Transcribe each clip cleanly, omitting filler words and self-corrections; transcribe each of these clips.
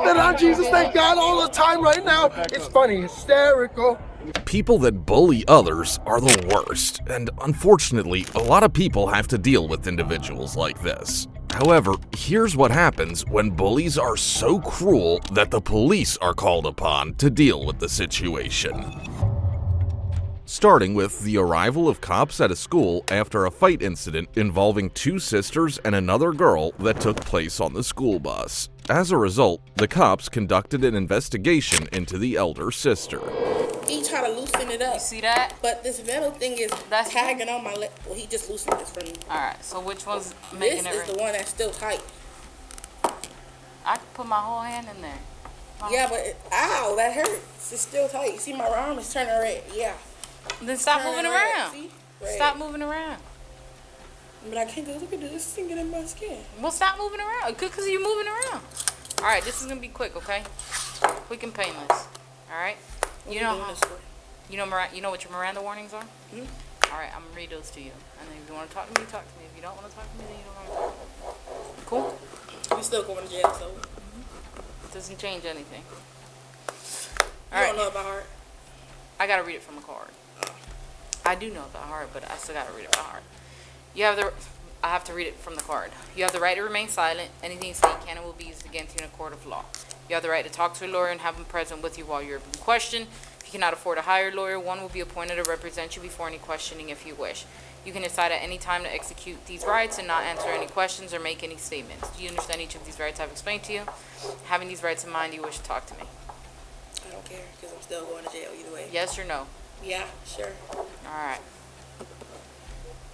that on Jesus, thank God, all the time right now. It's funny, hysterical. People that bully others are the worst, and unfortunately, a lot of people have to deal with individuals like this. However, here's what happens when bullies are so cruel that the police are called upon to deal with the situation. Starting with the arrival of cops at a school after a fight incident involving two sisters and another girl that took place on the school bus. As a result, the cops conducted an investigation into the elder sister. He tried to loosen it up. You see that? But this metal thing is tagging on my leg. Well, he just loosened this for me. Alright, so which one's making it? This is the one that's still tight. I could put my whole hand in there. Yeah, but ow, that hurts. It's still tight. See, my arm is turning red. Yeah. Then stop moving around. See? Stop moving around. But I can't go look at this thing in my skin. Well, stop moving around. Because you're moving around. Alright, this is going to be quick, okay? Quick and painless. Alright? You know what your Miranda warnings are? Mm-hmm. Alright, I'm going to read those to you. And then if you want to talk to me, talk to me. If you don't want to talk to me, then you don't want to talk to me. Cool? We still going to jail, so. It doesn't change anything. You don't know about heart? I got to read it from the card. I do know about heart, but I still got to read it by heart. I have to read it from the card. You have the right to remain silent. Anything you say can and will be used against you in a court of law. You have the right to talk to a lawyer and have him present with you while you're being questioned. If you cannot afford a hired lawyer, one will be appointed to represent you before any questioning if you wish. You can decide at any time to execute these rights and not answer any questions or make any statements. Do you understand each of these rights I've explained to you? Having these rights in mind, do you wish to talk to me? I don't care, because I'm still going to jail either way. Yes or no? Yeah, sure. Alright.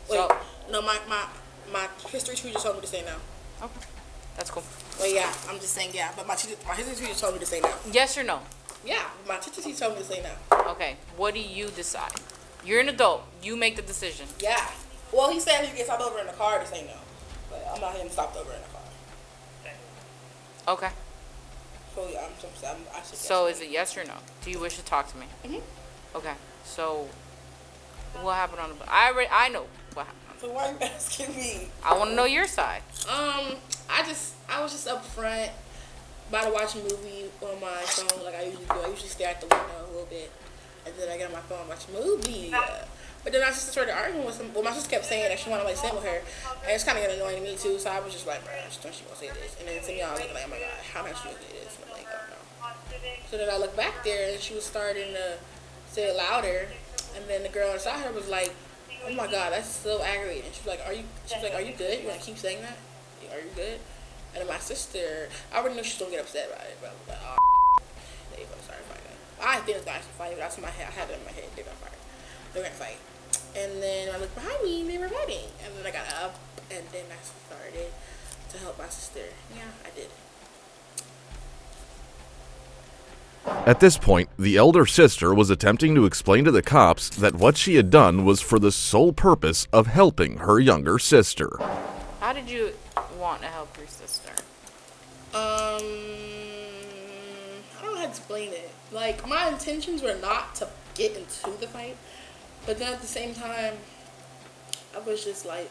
Wait, no, my history teacher told me to say no. Okay. That's cool. Well, yeah, I'm just saying yeah, but my history teacher told me to say no. Yes or no? Yeah, my teacher told me to say no. Okay. What do you decide? You're an adult. You make the decision. Yeah. Well, he said he gets stopped over in the car to say no, but I'm not getting stopped over in the car. Okay. So yeah, I should. So is it yes or no? Do you wish to talk to me? Mm-hmm. Okay. So what happened on the bus? I know what happened. So why are you asking me? I want to know your side. I was just up front, about to watch a movie on my phone like I usually do. I usually stare at the window a little bit, and then I get on my phone and watch a movie. But then my sister started arguing with some. Well, my sister kept saying that she wanted to sit with her, and it's kind of getting annoying to me too. So I was just like, man, she gonna say this, and then to me I was like, oh my god, how much she gonna say this? And I'm like, I don't know. So then I looked back there, and she was starting to say it louder, and then the girl inside her was like, oh my god, that's so aggravating. She was like, are you good? You want to keep saying that? Are you good? And then my sister, I already knew she was going to get upset about it, but I was like, oh, they're going to start fighting. I didn't think it was going to fight, but that's in my head. I had it in my head. They're going to fight. They're going to fight. And then I looked behind me, and they were fighting. And then I got up, and then I started to help my sister. Yeah, I did. At this point, the elder sister was attempting to explain to the cops that what she had done was for the sole purpose of helping her younger sister. How did you want to help your sister? I don't know how to explain it. Like, my intentions were not to get into the fight, but then at the same time, I was just like,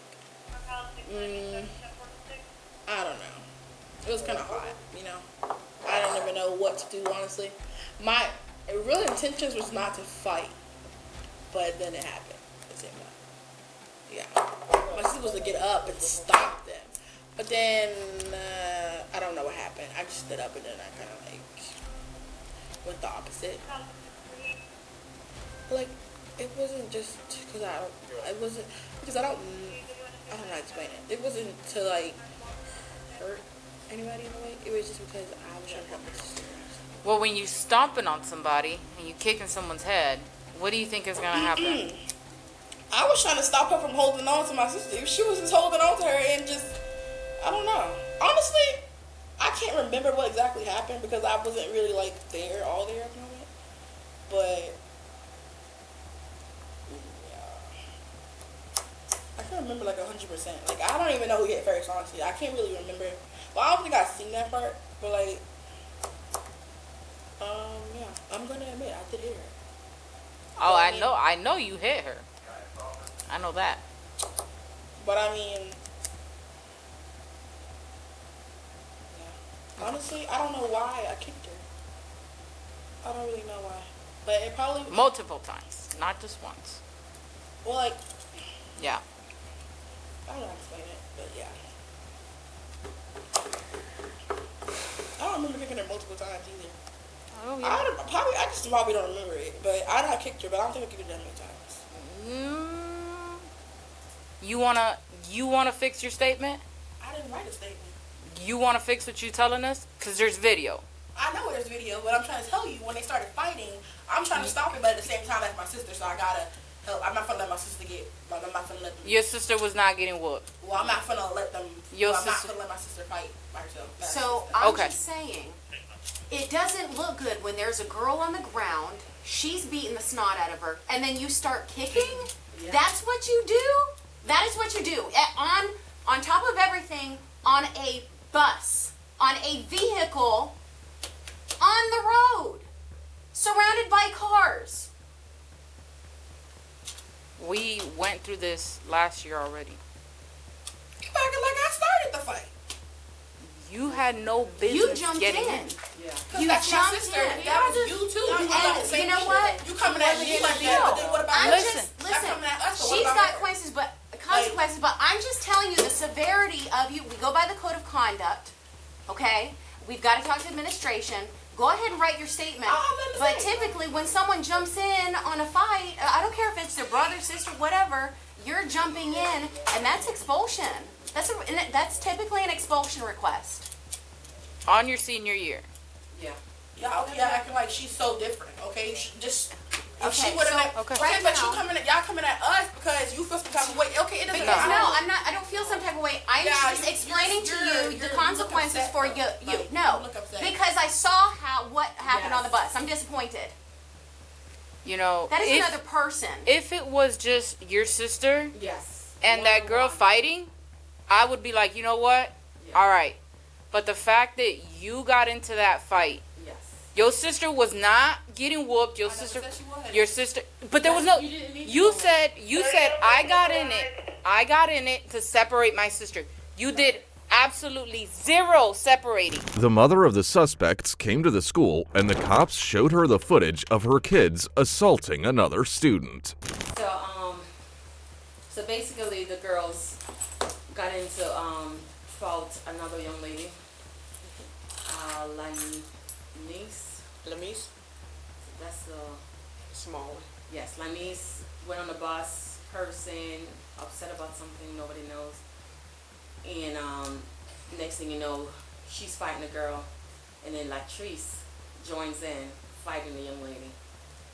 I don't know. It was kind of hot, you know. I don't even know what to do, honestly. My real intentions was not to fight, but then it happened at the same time. Yeah. My sister was to get up and stop them. But then, I don't know what happened. I just stood up and then I kind of like went the opposite. Like, it wasn't just because I don't know how to explain it. It wasn't to like hurt anybody in a way. It was just because I was trying to help my sister. Well, when you stomping on somebody and you kicking someone's head, what do you think is going to happen? I was trying to stop her from holding on to my sister. If she was just holding on to her and just, I don't know. Honestly, I can't remember what exactly happened because I wasn't really like all there at the moment. But I can't remember like 100%. Like, I don't even know who hit first, honestly. I can't really remember. Well, I don't think I've seen that part, but like, yeah, I'm gonna admit I did hit her. Oh, I know you hit her. I know that. But I mean, Honestly, I don't know why I kicked her. I don't really know why. But it probably... Multiple times, not just once. Well, like... Yeah. I don't know how to explain it, but yeah. I don't remember kicking her multiple times either. Oh, yeah. I just probably don't remember it. But I not kicked her, but I don't think I kicked her that many times. You wanna fix your statement? I didn't write a statement. You wanna fix what you telling us? Cause there's video. I know there's video, but I'm trying to tell you, when they started fighting, I'm trying to stop it, but at the same time, that's my sister, so I gotta help. I'm not gonna let my sister I'm not gonna let them. Your sister was not getting whooped. Well, I'm not gonna let them. Your I'm not sister. gonna let my sister fight by herself. So I'm just saying, it doesn't look good when there's a girl on the ground, she's beating the snot out of her, and then you start kicking. Yeah. That's what you do. That is what you do. On top of everything, on a bus, on a vehicle, on the road, surrounded by cars. We went through this last year already. You acting like I started the fight. You had no You business jumped getting in. Yeah. You That's my jumped sister. in. That was you too. And you know what? You coming at me like that, but then what about I'm her? just That's listen. coming at us, but what She's about got her? consequences, but I'm just telling you the severity of you. We go by the code of conduct, okay? We've got to talk to administration. Go ahead and write your statement. But typically, when someone jumps in on a fight, I don't care if it's their brother, sister, whatever. You're jumping in, and that's expulsion. That's typically an expulsion request. On your senior year. Yeah. Y'all acting like she's so different, okay? Just if she Okay, would have so right, but now- y'all coming at us because you feel some type of way. Okay, it doesn't Because matter. no, I'm not. I don't feel some type of way. I'm Yeah, just explaining to you the consequences upset, for though. you. Like, No, you look upset. because I saw what happened on the Yes. bus. I'm disappointed. You know, That is if, another person. if it was just your sister Yes. and that girl fighting, I would be like, you know what? Yeah. All right. But the fact that you got into that fight, Yes. your sister was not getting whooped. Your I never sister, said she was. your sister, but there was no. You didn't need to You know. said I got in it. I got in it to separate my sister. You did absolutely zero separating. The mother of the suspects came to the school and the cops showed her the footage of her kids assaulting another student. So basically the girls got into fault another young lady, Lamise? that's the Small one. yes, Lanice went on the bus, cursing, upset about something nobody knows, and next thing you know, she's fighting the girl, and then Latrice joins in fighting the young lady.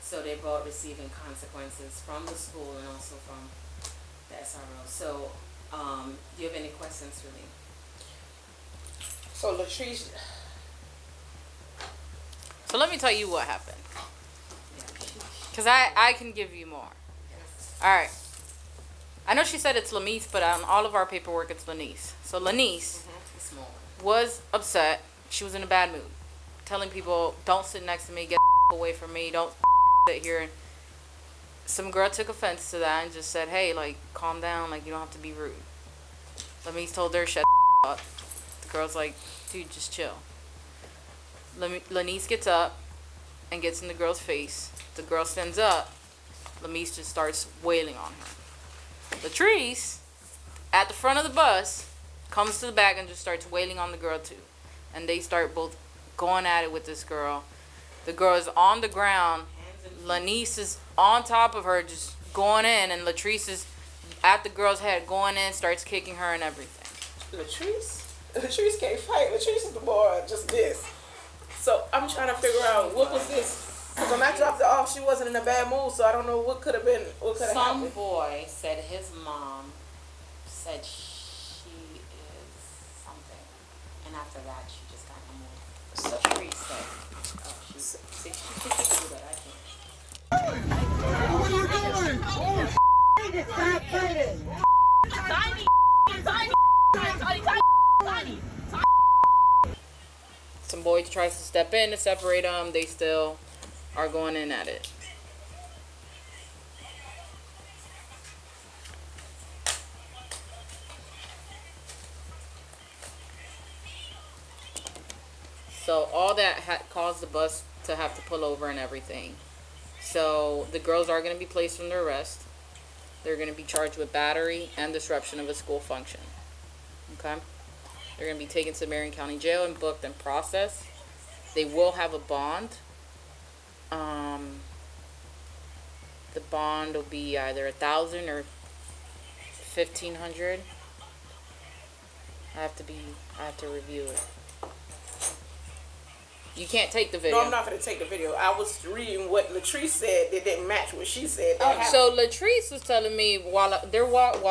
So they're both receiving consequences from the school and also from the SRO. So, do you have any questions for me? So Latrice, So let me tell you what happened. Because I can give you more. Alright. I know she said it's Lanice, but on all of our paperwork it's Lanice. So Lanice Small. was upset. She was in a bad mood. Telling people, don't sit next to me, get away from me, don't sit here. And some girl took offense to that and just said, hey, like, calm down, like, you don't have to be rude. Lanice told her, shut up. The girl's like, dude, just chill. Lanice gets up and gets in the girl's face. The girl stands up. Lanice just starts wailing on her. Latrice, at the front of the bus, comes to the back and just starts wailing on the girl too. And they start both going at it with this girl. The girl is on the ground. Lanice is on top of her, just going in, and Latrice is at the girl's head, going in, starts kicking her and everything. Latrice can't fight. Latrice is the more just this. So I'm trying to figure out what was this. Because when I dropped her off, she wasn't in a bad mood, so I don't know what could have been, what could have Some happened. boy said his mom said she is something, and after that she just got no more. So Latrice said, oh, she could do that, I can't. What are you doing? Oh, Some boy tries to step in to separate them. They still are going in at it. all that caused the bus to have to pull over and everything. So the girls are going to be placed under arrest. They're going to be charged with battery and disruption of a school function. Okay? They're going to be taken to Marion County Jail and booked and processed. They will have a bond. The bond will be either $1,000 or $1,500. I have to review it. You can't take the video. No, I'm not going to take the video. I was reading what Latrice said. It didn't match what she said. So Latrice was telling me while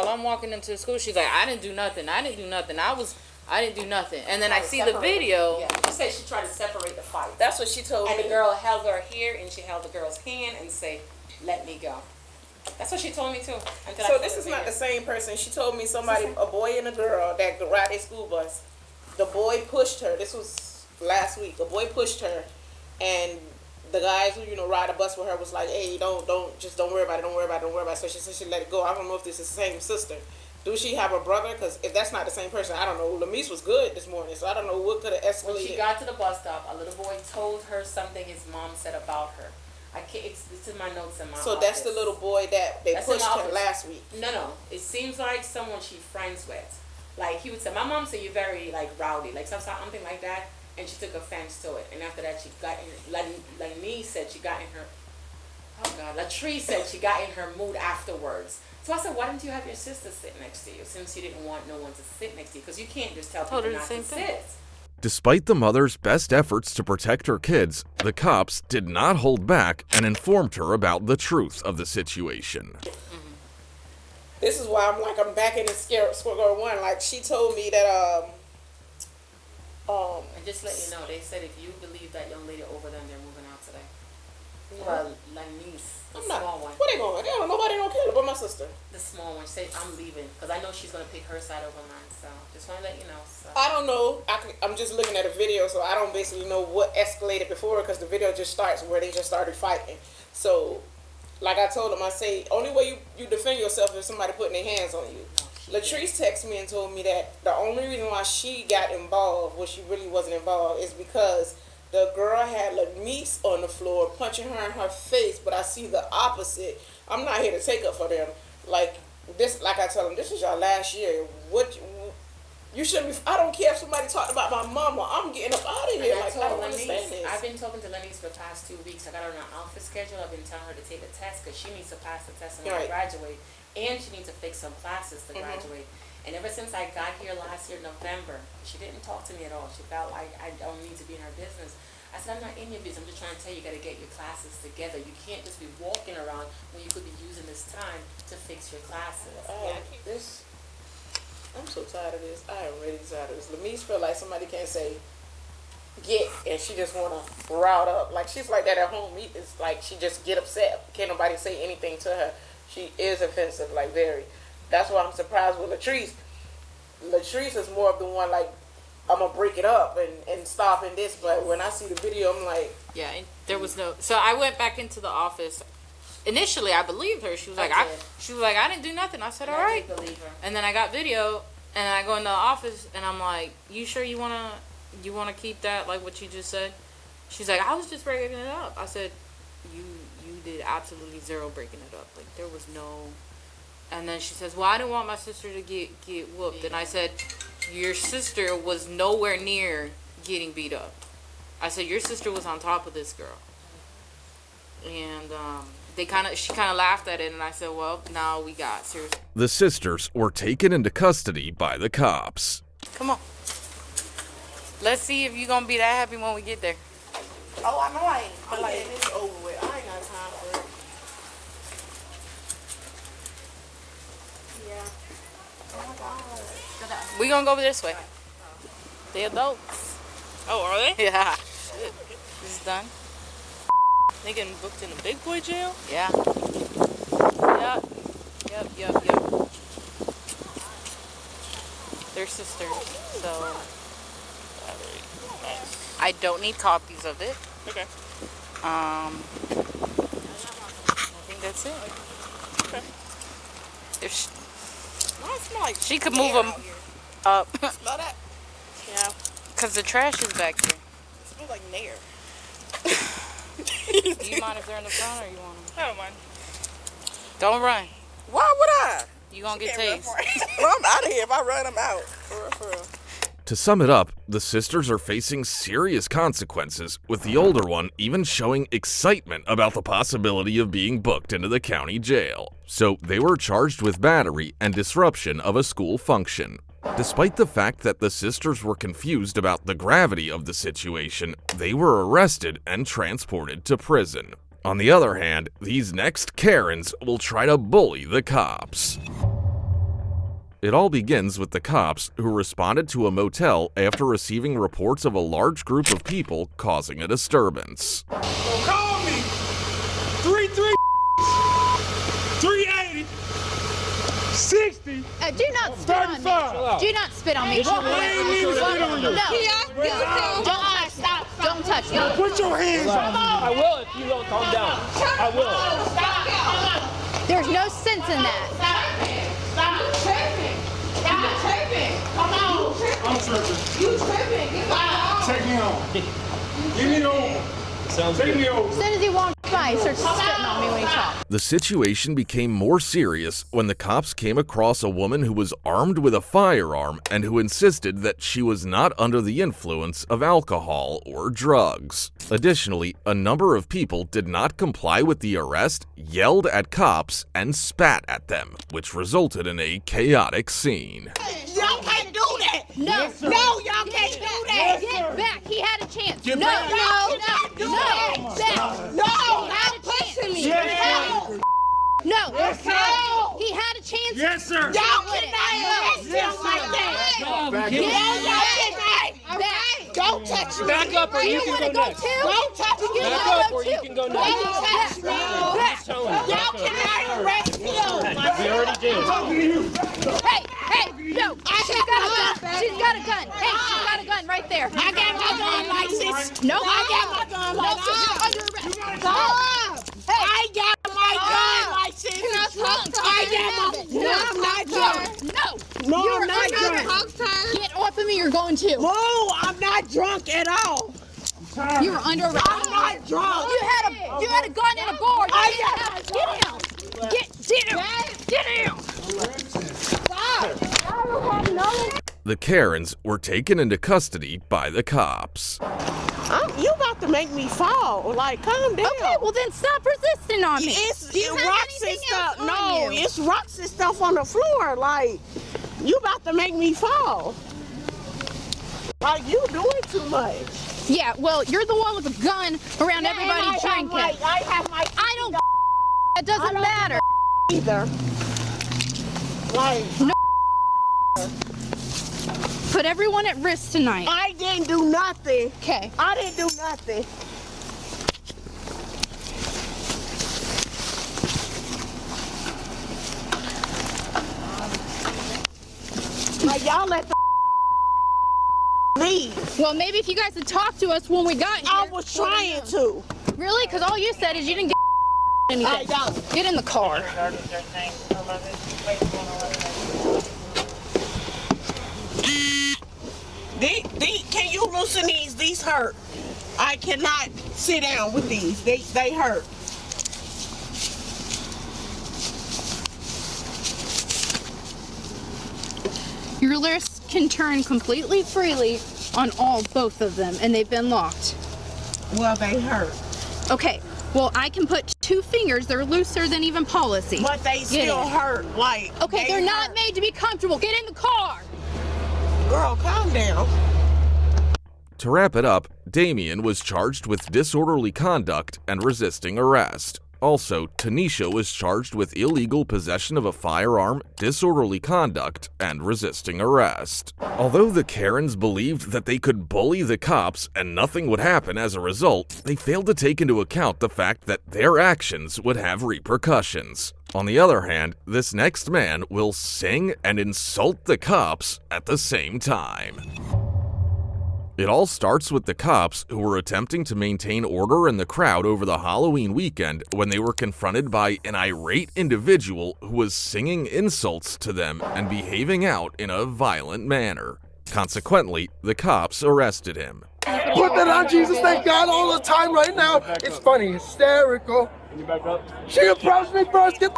I'm walking into the school, she's like, I didn't do nothing. I didn't do nothing. I didn't do nothing. And then I see the video. Yeah, she said she tried to separate the fight. That's what she told me. And the girl held her here, and she held the girl's hand and say, "Let me go." That's what she told me too. So this is not the same person. She told me somebody, a boy and a girl that ride a school bus. The boy pushed her. This was last week. The boy pushed her, and the guys who ride a bus with her was like, "Hey, don't worry about it. Don't worry about it. Don't worry about it." So she said she let it go. I don't know if this is the same sister. Do she have a brother? Because if that's not the same person, I don't know. Lamise was good this morning, so I don't know what could have escalated. When she got to the bus stop, a little boy told her something his mom said about her. I can't. It's in my notes in my So office. that's the little boy that they pushed her last week. No. It seems like someone she's friends with. Like he would say, "My mom said you're very like rowdy," like something like that, and she took offense to it. And after that, she got in. Like me said, she got in her. Oh God, Latrice said she got in her mood afterwards. So I said, why didn't you have your sister sit next to you since you didn't want no one to sit next to you? Because you can't just tell people not to sit. Despite the mother's best efforts to protect her kids, the cops did not hold back and informed her about the truth of the situation. This is why I'm back in the square one. Like she told me that and just let you know, they said if you believe that young lady over them, they're moving out today. Well, like niece, the small one. Where they going? Nobody don't care about my sister. The small one. She said, I'm leaving because I know she's gonna pick her side over mine. So just want to let you know. So. I don't know. I'm just looking at a video, so I don't basically know what escalated before because the video just starts where they just started fighting. So, like I told them, I say only way you defend yourself is somebody putting their hands on you. Latrice texted me and told me that the only reason why she got involved, when she really wasn't involved, is because the girl had Lamise on the floor punching her in her face, but I see the opposite. I'm not here to take up for them. Like I tell them, this is your last year. You shouldn't be. I don't care if somebody talked about my mama. I'm getting up out of here. Like I don't understand this. I've been talking to Lenny's for the past 2 weeks. I got her on an outfit schedule. I've been telling her to take a test because she needs to pass the test and graduate, and she needs to fix some classes to graduate. And ever since I got here last year, November, she didn't talk to me at all. She felt like I don't need to be in her business. I said, I'm not in your business. I'm just trying to tell you, you got to get your classes together. You can't just be walking around when you could be using this time to fix your classes. I'm so tired of this. I am really tired of this. Lamise feel like somebody can't say, get, and she just want to route up. Like, she's like that at home. It's like she just get upset. Can't nobody say anything to her. She is offensive, like, very. That's why I'm surprised with Latrice. Latrice is more of the one, like, I'm going to break it up and stop in this. But when I see the video, I'm like... Yeah, there was no... So I went back into the office. Initially, I believed her. She was like, I didn't do nothing. I said, all right. I did believe her. And then I got video, and I go in the office, and I'm like, you sure you wanna keep that, like what you just said? She's like, I was just breaking it up. I said, you did absolutely zero breaking it up. Like, there was no... And then she says, well, I didn't want my sister to get whooped. And I said, your sister was nowhere near getting beat up. I said, your sister was on top of this girl. And she kind of laughed at it, and I said, well, now we got seriously. The sisters were taken into custody by the cops. Come on. Let's see if you're going to be that happy when we get there. Oh, I know I ain't. But like, it's over with. I ain't got time for it. Yeah. Oh my God. We going to go this way. They adults. Oh, are they? Yeah. This is done. They getting booked in a big boy jail? Yeah. Yep. They're sisters, so Nice. I don't need copies of it. Okay. I think that's it. Okay. If Why it smell like she could move them up, Smell that? Yeah. cause the trash is back there. It smells like Nair. Do you mind if they're in the front or you want them? I don't mind. Don't run. Why would I? You gonna get Can't run tased. for it. Well, I'm out of here. If I run, I'm out. For real, for real. To sum it up, the sisters are facing serious consequences, with the older one even showing excitement about the possibility of being booked into the county jail. So they were charged with battery and disruption of a school function. Despite the fact that the sisters were confused about the gravity of the situation, they were arrested and transported to prison. On the other hand, these next Karens will try to bully the cops. It all begins with the cops who responded to a motel after receiving reports of a large group of people causing a disturbance. Call me. 380. 60. Do not spit on me. 35. Do not spit on me. I ain't even spit on you. Don't stop. Don't touch me. Put your hands on me. I will if you don't calm down. I will. There's no sense in that. Stop tripping. Stop tripping. Come on. I'm tripping. You tripping. Get my Take me on. Give me over. Sounds Take good. me over. As soon as he walked by, he starts spitting on me when he talks. The situation became more serious when the cops came across a woman who was armed with a firearm and who insisted that she was not under the influence of alcohol or drugs. Additionally, a number of people did not comply with the arrest, yelled at cops, and spat at them, which resulted in a chaotic scene. Y'all can't do that. No, No, y'all can't do that. Get back. He had a chance. Get No, back. no, Do no, that. back. No, Had I'm a pushing me. chance. No. No. Yes, sir. He had a chance. Yes, sir. Y'all cannot arrest him like that. Back Get up. Y'all cannot. back. Don't touch me. Back up or you can go next. Don't touch me. Back up or you can go next. Don't touch me. Tell him. Y'all cannot arrest him. We already did. Hey, no. She's got a gun. She's got a gun. Hey, she's got a gun right there. I got my gun license. No, I got my gun license. you're under arrest. Stop. I got my gun license. I got my. No, I'm not drunk. No. No, You're I'm not under drunk. arrest. Get off of me. You're going to. No, I'm not drunk at all. You were under arrest. I'm not drunk. You had a gun and a board. I got Get down. Get down. The Karens were taken into custody by the cops. You about to make me fall. Like, calm down. Okay, well then stop resisting on me. It's Do you have rocks and anything stuff. else on No, you? it's rocks and stuff on the floor. Like, you about to make me fall. Like, you doing too much. Yeah, well, you're the one with a gun around everybody drinking. I have my I don't. It doesn't matter. either. Like, Put everyone at risk tonight. I didn't do nothing. Okay. I didn't do nothing. Like, y'all let the leave. Well, maybe if you guys had talked to us when we got here. I was trying to. Really? Because all you said is you didn't get anything. I don't. Get in the car. Can you loosen these? These hurt. I cannot sit down with these. They hurt. Your wrists can turn completely freely on both of them, and they've been locked. Well, they hurt. Okay. Well, I can put 2 fingers. They're looser than even policy. But they still in. hurt. Like, Okay, they're not made to be comfortable. Get in the car. Girl, calm down. To wrap it up, Damien was charged with disorderly conduct and resisting arrest. Also, Tanisha was charged with illegal possession of a firearm, disorderly conduct, and resisting arrest. Although the Karens believed that they could bully the cops and nothing would happen as a result, they failed to take into account the fact that their actions would have repercussions. On the other hand, this next man will sing and insult the cops at the same time. It all starts with the cops who were attempting to maintain order in the crowd over the Halloween weekend when they were confronted by an irate individual who was singing insults to them and behaving out in a violent manner. Consequently, the cops arrested him. Put that on Jesus, thank God, all the time right now. It's funny, hysterical. Can you back up? She approached me first, get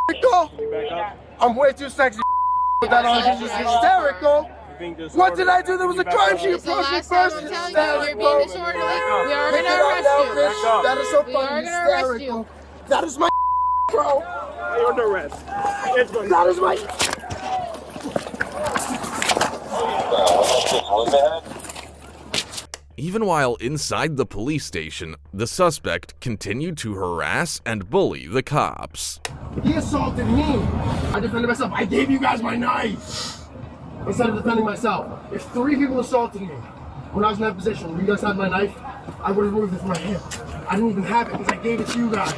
the go. Can you back up? I'm way too sexy. Put that on Jesus, hysterical. What did I do? There was a crime. She approached me first. You're being disorderly. We are going to arrest you. That is so funny, hysterical. That is my bro. You're under arrest. That is my... Even while inside the police station, the suspect continued to harass and bully the cops. He assaulted me. I defended myself. I gave you guys my knife instead of defending myself. If 3 people assaulted me when I was in that position, when you guys had my knife, I would have removed it from my hand. I didn't even have it because I gave it to you guys.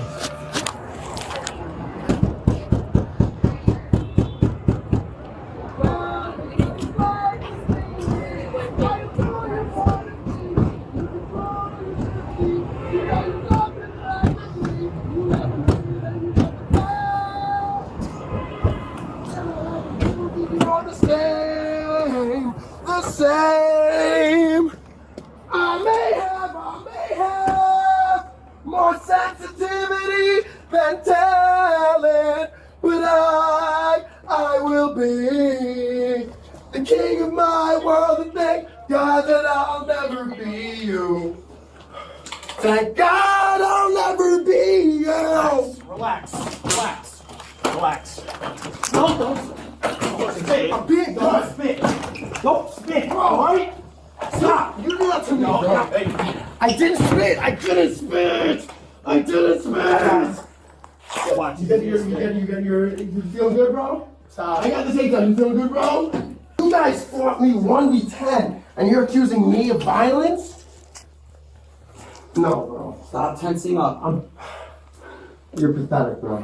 The same. I may have more sensitivity than talent, but I will be the king of my world, and thank God that I'll never be you. Thank God I'll never be you. Relax. Relax. Relax. Don't spit. I'm being Don't good. spit. Don't spit. Alright? Stop! You do that to me, bro. I didn't spit. I couldn't spit. I didn't spit. Watch. You feeling good, bro? Stop. I got the takedown. You feeling good, bro? You guys fought me 1v10, and you're accusing me of violence? No, bro. Stop tensing up. You're pathetic, bro.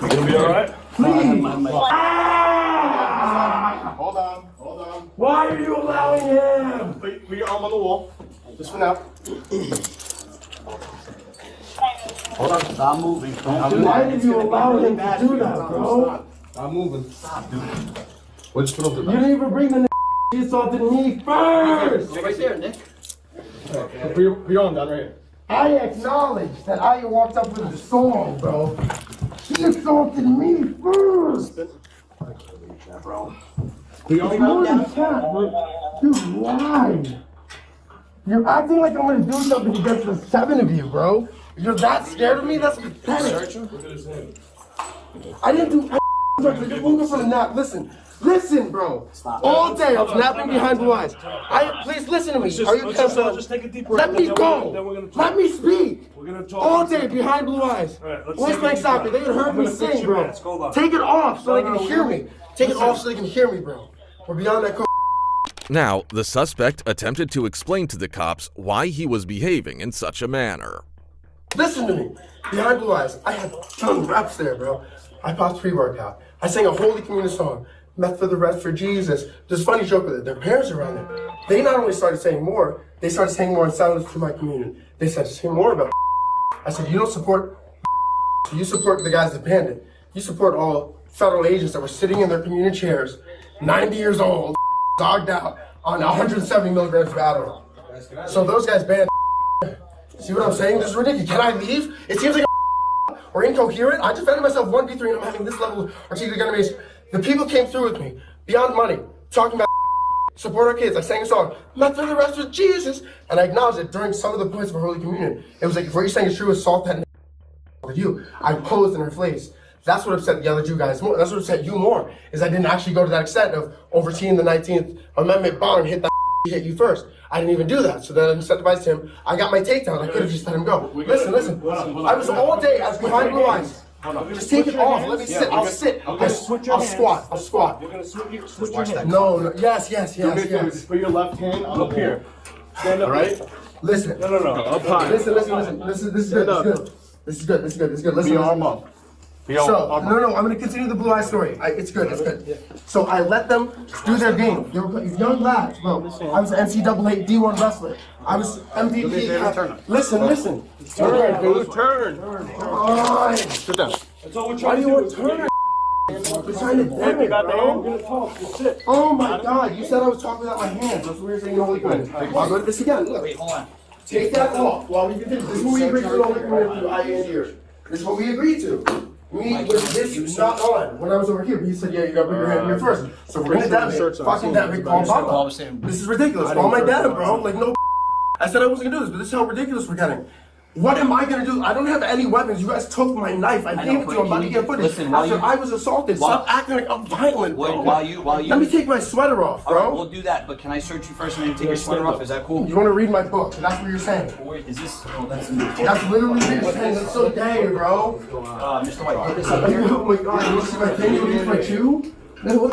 You gonna be alright? Please. Hold on. Hold on. Why are you allowing him? Put your arm on the wall. Just for now. Hold on. Stop moving. Why did you allow him to do that, bro? I'm moving. Stop, dude. We'll just put up the You didn't even bring the he assaulted me first. Right there, Nick. Put your arm down right here. I acknowledge that I walked up with the song, bro. He assaulted me first. Bro. Put your It's arm more down. than that, bro. You lied. You're acting like I'm gonna do something against the 7 of you, bro. You're that scared of me? That's pathetic. Look at his hand. I didn't do drugs. I just woke up from a nap. Listen, bro. All day I was napping behind blue eyes. Please listen to me. Are you Just take a deep breath. Let me Then we're go. gonna talk. Let me speak. We're gonna talk. All day behind blue eyes. Alright, let's Voice take a like deep soccer. breath. They would heard I'm me gonna fix sing, your bro. mask. Hold on. Take it off so they No, can hear me. Take it off so they can hear me, bro. We're beyond that. Now, the suspect attempted to explain to the cops why he was behaving in such a manner. Listen to me. Behind blue eyes, I had ton reps there, bro. I popped pre-workout. I sang a Holy Communion song. Meth for the rest for Jesus. There's a funny joke with it. Their parents are around there. They not only started saying more, they started saying more in silence to my communion. They said, say more about I said, you don't support you support the guys that banned it. You support all federal agents that were sitting in their communion chairs, 90 years old, dogged out on 170 milligrams of Adderall. So those guys banned. See what I'm saying? This is ridiculous. Can I leave? It seems like or incoherent. I defended myself 1v3 and I'm having this level of articulate enemies. The people came through with me, beyond money, talking about support our kids. I sang a song, not for the rest of Jesus. And I acknowledged it during some of the points of Holy Communion. It was like, if what you're saying is true, assault that with you. I posed in her face. That's what upset the other two guys more. That's what upset you more, is I didn't actually go to that extent of overseeing the 19th Amendment bar and hit that hit you first. I didn't even do that. So then I incentivized him. I got my takedown. I could have just let him go. Listen. I was all day, I was behind blue eyes. Just take it off. Let me sit. I'll sit. I'll squat. I'll squat. You're gonna switch your hands. No. Yes. Just put your left hand up here. Stand up. All right. Listen. No. Up high. Listen. This is good. This is good. Listen. Put your arm up. So, no, I'm going to continue the blue eye story. It's good. So I let them do their game. They were young lads, bro. I was an NCAA D1 wrestler. I was MVP. Listen. Turn. Fine. Sit down. That's all we're Why trying do to you do. want to turn? You're trying to damn it, bro. Oh my God! You said I was talking without my hands. That's what you're saying. Holy Communion. I'll go to this again. Look. Wait, hold on. Take that off while we continue. This is what we agreed to. Holy Communion. I and here. This is what we agreed to. Me with this not on. When I was over here, he said, "Yeah, you gotta put your hand here first." So we're gonna dab it. Fucking dab it. Call Papa. This is ridiculous. Call my dad, bro. Like no. I said I wasn't gonna do this, but this is how ridiculous we're getting. What am I gonna do? I don't have any weapons. You guys took my knife. I gave it to you. I'm about to get footage. Listen, after I was assaulted. Stop acting like I'm violent, bro. While you. Let me take my sweater off, bro. Alright, we'll do that, but can I search you first and then take your sweater off? Is that cool? You want to read my book? That's what you're saying. Wait, is this? Oh, that's literally what you're saying. That's so dang, bro. Mr. White, put this up here. Oh my God, you want to see my thing? You want to use my chew? Man, what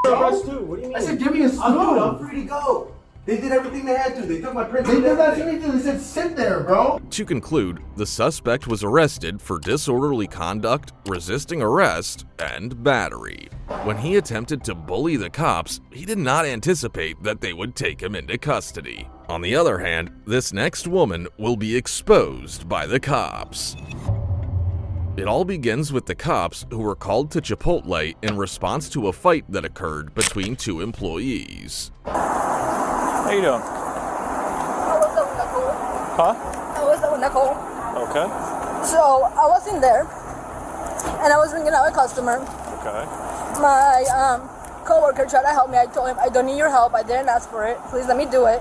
the Arrest too. What do you mean? I said, give me a spoon. I'm free to go. They did everything they had to. They took my print. They did that to me too. They said, sit there, bro. To conclude, the suspect was arrested for disorderly conduct, resisting arrest, and battery. When he attempted to bully the cops, he did not anticipate that they would take him into custody. On the other hand, this next woman will be exposed by the cops. It all begins with the cops who were called to Chipotle in response to a fight that occurred between two employees. How you doing? I was out with Nicole. Huh? I was out with Nicole. Okay. So I was in there, and I was ringing out a customer. Okay. My coworker tried to help me. I told him, I don't need your help. I didn't ask for it. Please let me do it.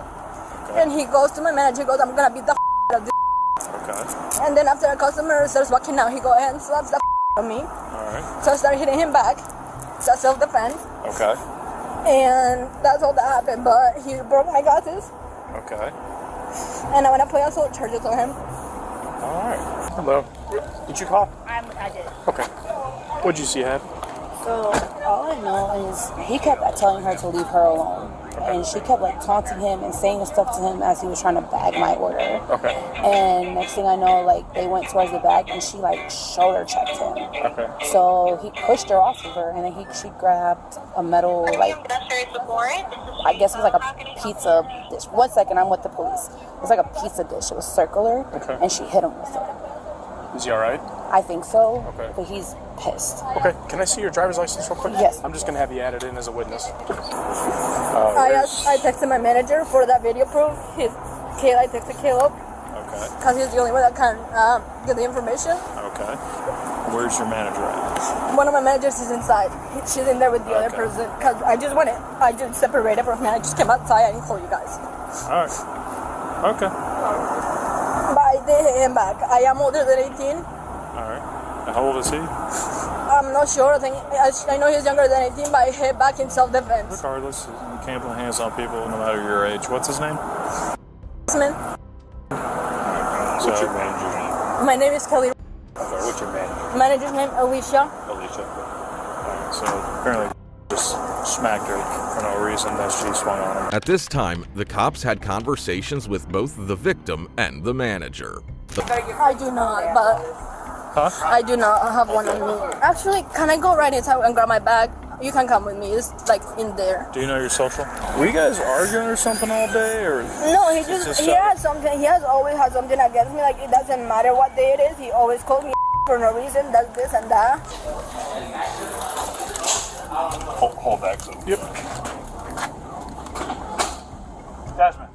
Okay. And he goes to my manager. He goes, I'm gonna beat the out of this. Okay. And then after a customer starts walking out, he goes and slaps the out of me. All right. So I started hitting him back. So self-defense. Okay. And that's all that happened, but he broke my glasses. Okay. And I want to play assault charges on him. All right. Hello. Did you call? I did. Okay. What'd you see, Head? So all I know is he kept telling her to leave her alone. And she kept like taunting him and saying stuff to him as he was trying to bag my order. Okay. And next thing I know, like they went towards the bag and she like shoulder checked him. Okay. So he pushed her off of her and then she grabbed a metal like I guess it was like a pizza dish. 1 second, I'm with the police. It was like a pizza dish. It was circular. Okay. And she hit him with it. Is he all right? I think so. Okay. But he's pissed. Okay. Can I see your driver's license real quick? Yes. I'm just gonna have you added in as a witness. I texted my manager for that video proof. I texted Caleb. Okay. Because he's the only one that can get the information. Okay. Where's your manager at? One of my managers is inside. She's in there with the other person. Because I just separated from him. I just came outside. I didn't call you guys. All right. Okay. But I did hit him back. I am older than 18. All right. Now, how old is he? I'm not sure. I know he's younger than 18, but I hit back in self-defense. Regardless, you can't put hands on people no matter your age. What's his name? What's your manager's name? My name is Kelly. Okay, what's your manager? Manager's name, Alicia. Alicia. Alright, so apparently just smacked her for no reason that she swung on him. At this time, the cops had conversations with both the victim and the manager. I do not, but... Huh? I do not have one on me. Actually, can I go right inside and grab my bag? You can come with me. It's like in there. Do you know your social? Were you guys arguing or something all day, or? No, he has something. He has always had something against me. Like it doesn't matter what day it is. He always calls me for no reason. Does this and that. Hold back, so. Yep. Jasmine.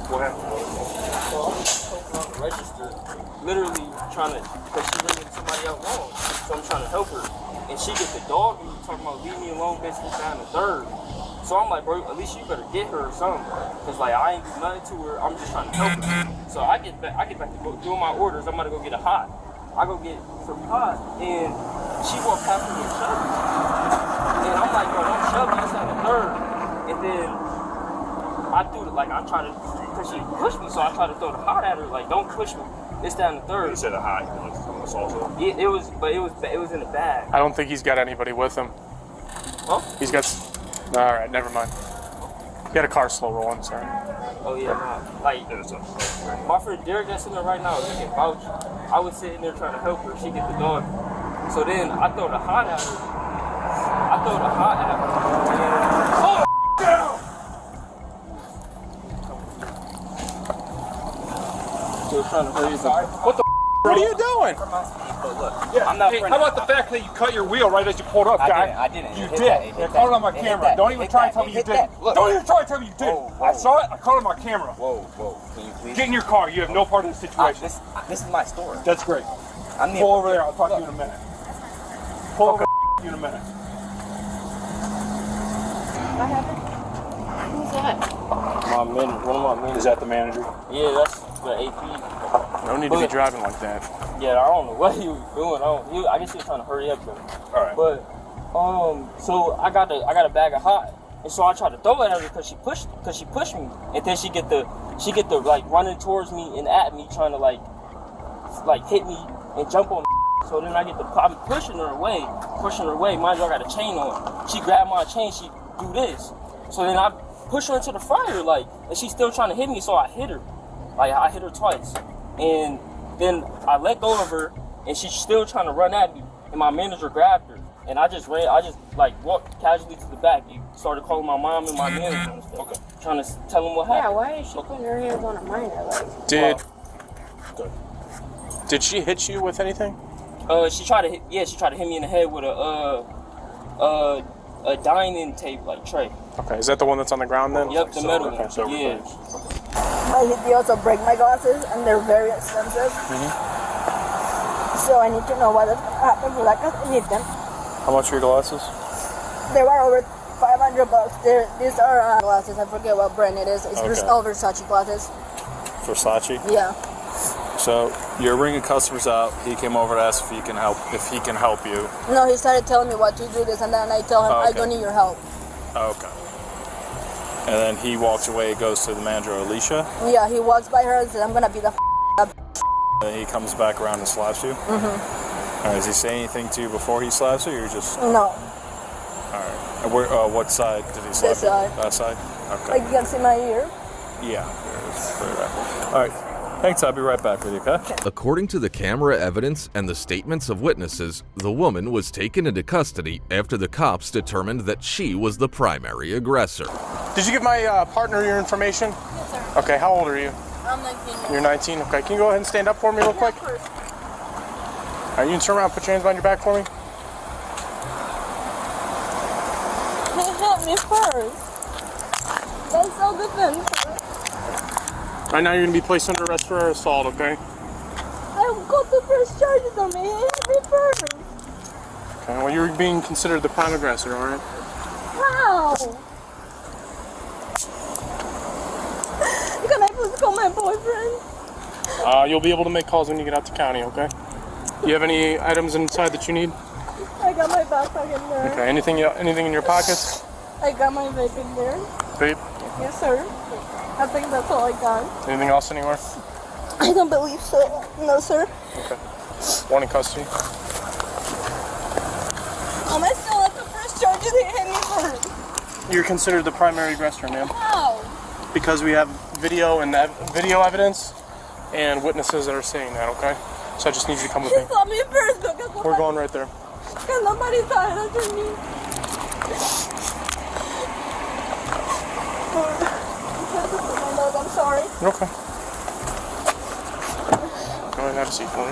What happened? Registered, literally trying to, because she ringing somebody else wrong. So I'm trying to help her. And she get the dog and talking about leave me alone, basically down the third. So I'm like, bro, at least you better get her or something. Because like I ain't do nothing to her, I'm just trying to help her. So I get back to go doing my orders, I'm about to go get a hot. I go get some hot and she walked past me and shoved me. And I'm like, bro, don't shove me, it's down the third. And then I threw it, like I tried to, because she pushed me, so I tried to throw the hot at her, like don't push me. It's down the third. You said a hot, you know, also. Yeah, it was, but it was in the bag. I don't think he's got anybody with him. Huh? He's got. All right, never mind. He had a car slow rolling, sorry. Oh yeah, nah. Like my friend Derek that's in there right now, he can vouch. I was sitting there trying to help her. She get the dog. So then I throw the hot at her. And, oh, down! So trying to hurry up. What the what are you doing? I'm not Hey, how about the fact that you cut your wheel right as you pulled up, guy? I didn't. You did. I caught it on my camera. Don't even try to tell me you didn't. Don't even try to tell me you didn't. I saw it. I caught it on my camera. Whoa. Can you please? Get in your car. You have no part in the situation. This is my store. That's great. Pull over there. I'll talk to you in a minute. Pull over to you in a minute. What happened? Who's that? My manager. One of my managers. Is that the manager? Yeah, that's the AP. No need to be driving like that. Yeah, I don't know what he was doing. I guess he was trying to hurry up. All right. But so I got a bag of hot, and so I tried to throw it at her because she pushed me, and then she get the like running towards me and at me trying to like hit me and jump on me. So then I'm pushing her away. Mind you, I got a chain on. She grabbed my chain. She do this. So then I push her into the fryer and she's still trying to hit me. So I hit her. I hit her twice, and then I let go of her, and she's still trying to run at me. And my manager grabbed her, and I just walked casually to the back. He started calling my mom and my manager and stuff, trying to tell them what happened. Yeah, why is she putting her hands on a minor? Did she hit you with anything? She tried to hit me in the head with a dining table tray. Okay, is that the one that's on the ground then? Yep, the metal one. So yeah. They also break my glasses, and they're very expensive. So I need to know what happened for that, because I need them. How much are your glasses? They were over $500. These are glasses. I forget what brand it is. It's all Versace glasses. Versace? Yeah. So you're ringing customers out. He came over to ask if he can help you. No, he started telling me what to do this, and then I tell him I don't need your help. Okay. And then he walks away, goes to the manager, Alicia. Yeah, he walks by her and says, I'm gonna be the up. And he comes back around and slaps you? Mm-hmm. All right, does he say anything to you before he slaps you, or you're just... No. All right. And what side did he slap This side. you? That side? Okay. Like you can see my ear. Yeah. All right. Thanks, I'll be right back with you, okay? According to the camera evidence and the statements of witnesses, the woman was taken into custody after the cops determined that she was the primary aggressor. Did you give my partner your information? Yes, sir. Okay, how old are you? I'm 19. You're 19? Okay, can you go ahead and stand up for me real quick? All right, you can turn around, put your hands behind your back for me. Help me first. That's self-defense. Right now you're going to be placed under arrest for assault, okay? I got the first charges on me. Hit me first. Okay, well you're being considered the prime aggressor, alright? How? Can I please call my boyfriend? You'll be able to make calls when you get out to county, okay? Do you have any items inside that you need? I got my backpack in there. Okay, anything in your pockets? I got my vape in there. Vape? Yes, sir. I think that's all I got. Anything else anywhere? I don't believe so. No, sir. Okay. One in custody. Am I still at the first charges? They hit me first. You're considered the primary aggressor, ma'am. How? Because we have video evidence and witnesses that are saying that, okay? So I just need you to come with me. You saw me first, because We're going right there. Because nobody saw it after me. I'm sorry. Okay. Go ahead and have a seat for me.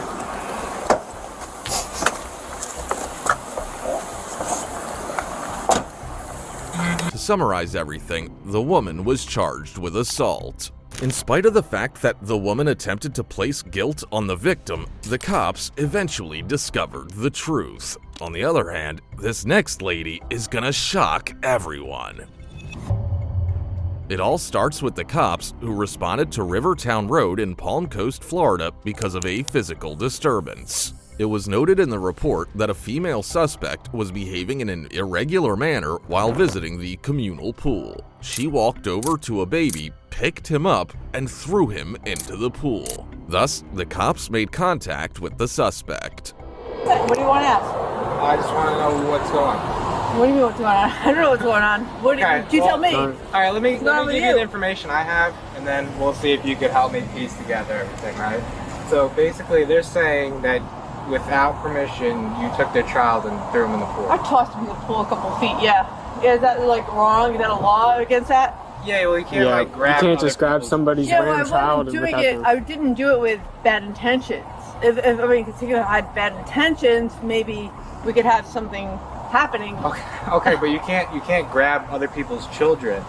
To summarize everything, the woman was charged with assault. In spite of the fact that the woman attempted to place guilt on the victim, the cops eventually discovered the truth. On the other hand, this next lady is gonna shock everyone. It all starts with the cops who responded to Rivertown Road in Palm Coast, Florida because of a physical disturbance. It was noted in the report that a female suspect was behaving in an irregular manner while visiting the communal pool. She walked over to a baby, picked him up, and threw him into the pool. Thus, the cops made contact with the suspect. What do you want to ask? I just want to know what's going on. What do you mean what's going on? I don't know what's going on. What do you tell me? All right, let me give you the information I have, and then we'll see if you could help me piece together everything, right? So basically, they're saying that without permission, you took their child and threw him in the pool. I tossed him in the pool a couple feet, yeah. Is that like wrong? Is that a law against that? Yeah, well, you can't like grab. You can't just grab somebody's random child and doing it. I didn't do it with bad intentions. If I mean, if you had bad intentions, maybe we could have something happening. Okay, but you can't grab other people's children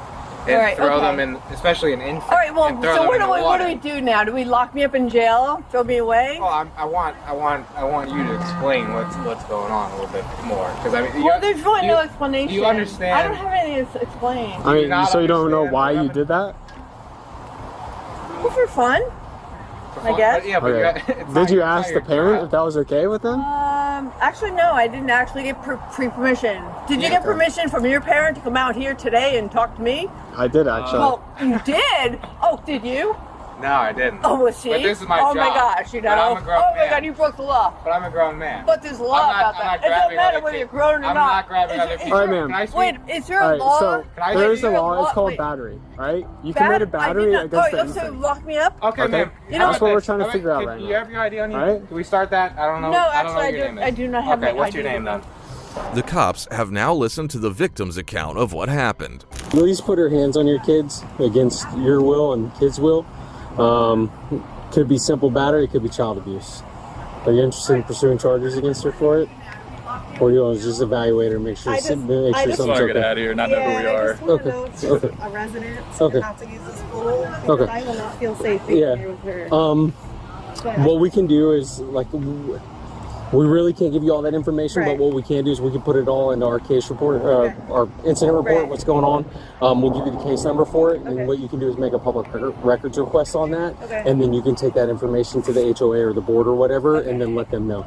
and throw them in, especially an infant. All right, well, so what do we do now? Do we lock me up in jail? Throw me away? Well, I want you to explain what's going on a little bit more, because I mean. Well, there's really no explanation. You understand? I don't have anything to explain. I mean, so you don't know why you did that? Well, for fun, I guess. Yeah, but did you ask the parent if that was okay with them? Actually, no, I didn't actually get pre-permission. Did you get permission from your parent to come out here today and talk to me? I did, actually. Well, you did? Oh, did you? No, I didn't. Oh, was she? But this is my job. Oh my gosh, you know. But I'm a grown man. My God, you broke the law. But I'm a grown man. But there's a law about that. It doesn't matter whether you're grown or not. I'm not grabbing other people. All right, ma'am. Wait, is there a law? So there is a law. It's called battery, right? You committed battery against the so lock me up? Okay, ma'am. That's what we're trying to figure out right now. Do you have your ID on you? Right? Do we start that? I don't know. No, I don't know actually, what your name is. I do not have my ID. Okay, what's your name then? The cops have now listened to the victim's account of what happened. Please put her hands on your kids against your will and kids' will. Could be simple battery, it could be child abuse. Are you interested in pursuing charges against her for it? Or you want to just evaluate her and make sure something's okay? I just want to get out of here, not know who we are. Okay. A resident Okay. not to use the school. Okay. I will not feel safe being here with her. What we can do is, like, we really can't give you all that information, but what we can do is we can put it all into our case report, our incident report, what's going on. We'll give you the case number for it, and what you can do is make a public records request on that, and then you can take that information to the HOA or the board or whatever, and then let them know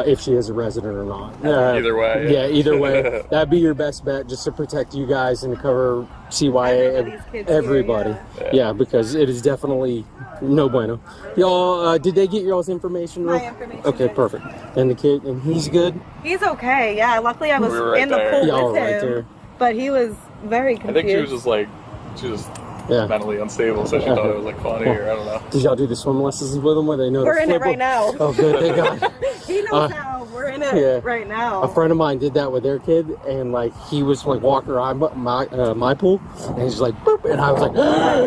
if she is a resident or not. Either way. Yeah, either way. That'd be your best bet, just to protect you guys and to cover CYA, everybody. Yeah, because it is definitely no bueno. Y'all, did they get y'all's information? My information. Okay, perfect. And the kid, and he's good? He's okay, yeah. Luckily I was in the pool with him. But he was very confused. I think she was just mentally unstable, so she thought it was like funny, or I don't know. Did y'all do the swim lessons with them where they know We're to in flip it right now. Oh, good, thank God. He knows how. We're in it right now. A friend of mine did that with their kid, and like he was like walking around my pool, and he's like, boop, and I was like,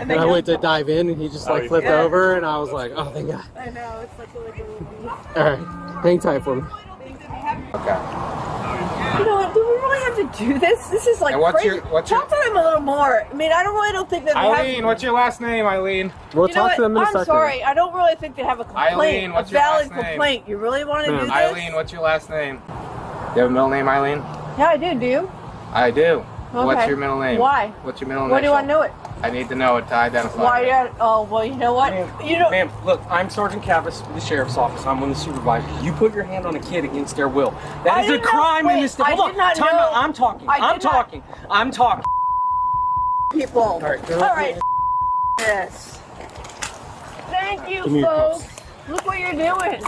and I went to dive in, and he just like flipped over, and I was like, oh, thank God. I know, it's like a movie. All right, hang tight for me. Okay. You know what? Do we really have to do this? This is like crazy. Talk to them a little more. I mean, I don't think that they Eileen, what's your last name, Eileen? We'll talk to them in a second. I'm sorry. I don't really think they have a complaint. Eileen, what's your valid last name? complaint. You really want to do this? Eileen, what's your last name? Do you have a middle name, Eileen? Yeah, I do. Do you? I do. Okay. What's your middle name? Why? What's your middle name? Why do you want to know it? I need to know it to identify. Why? Oh, well, you know what? Ma'am, look, I'm Sergeant Cavas with the Sheriff's Office. I'm one of the supervisors. You put your hand on a kid against their will. That is a crime in this state. Hold on, time out. I'm talking. I'm talking. People. All right. Yes. Thank you, folks. Look what you're doing.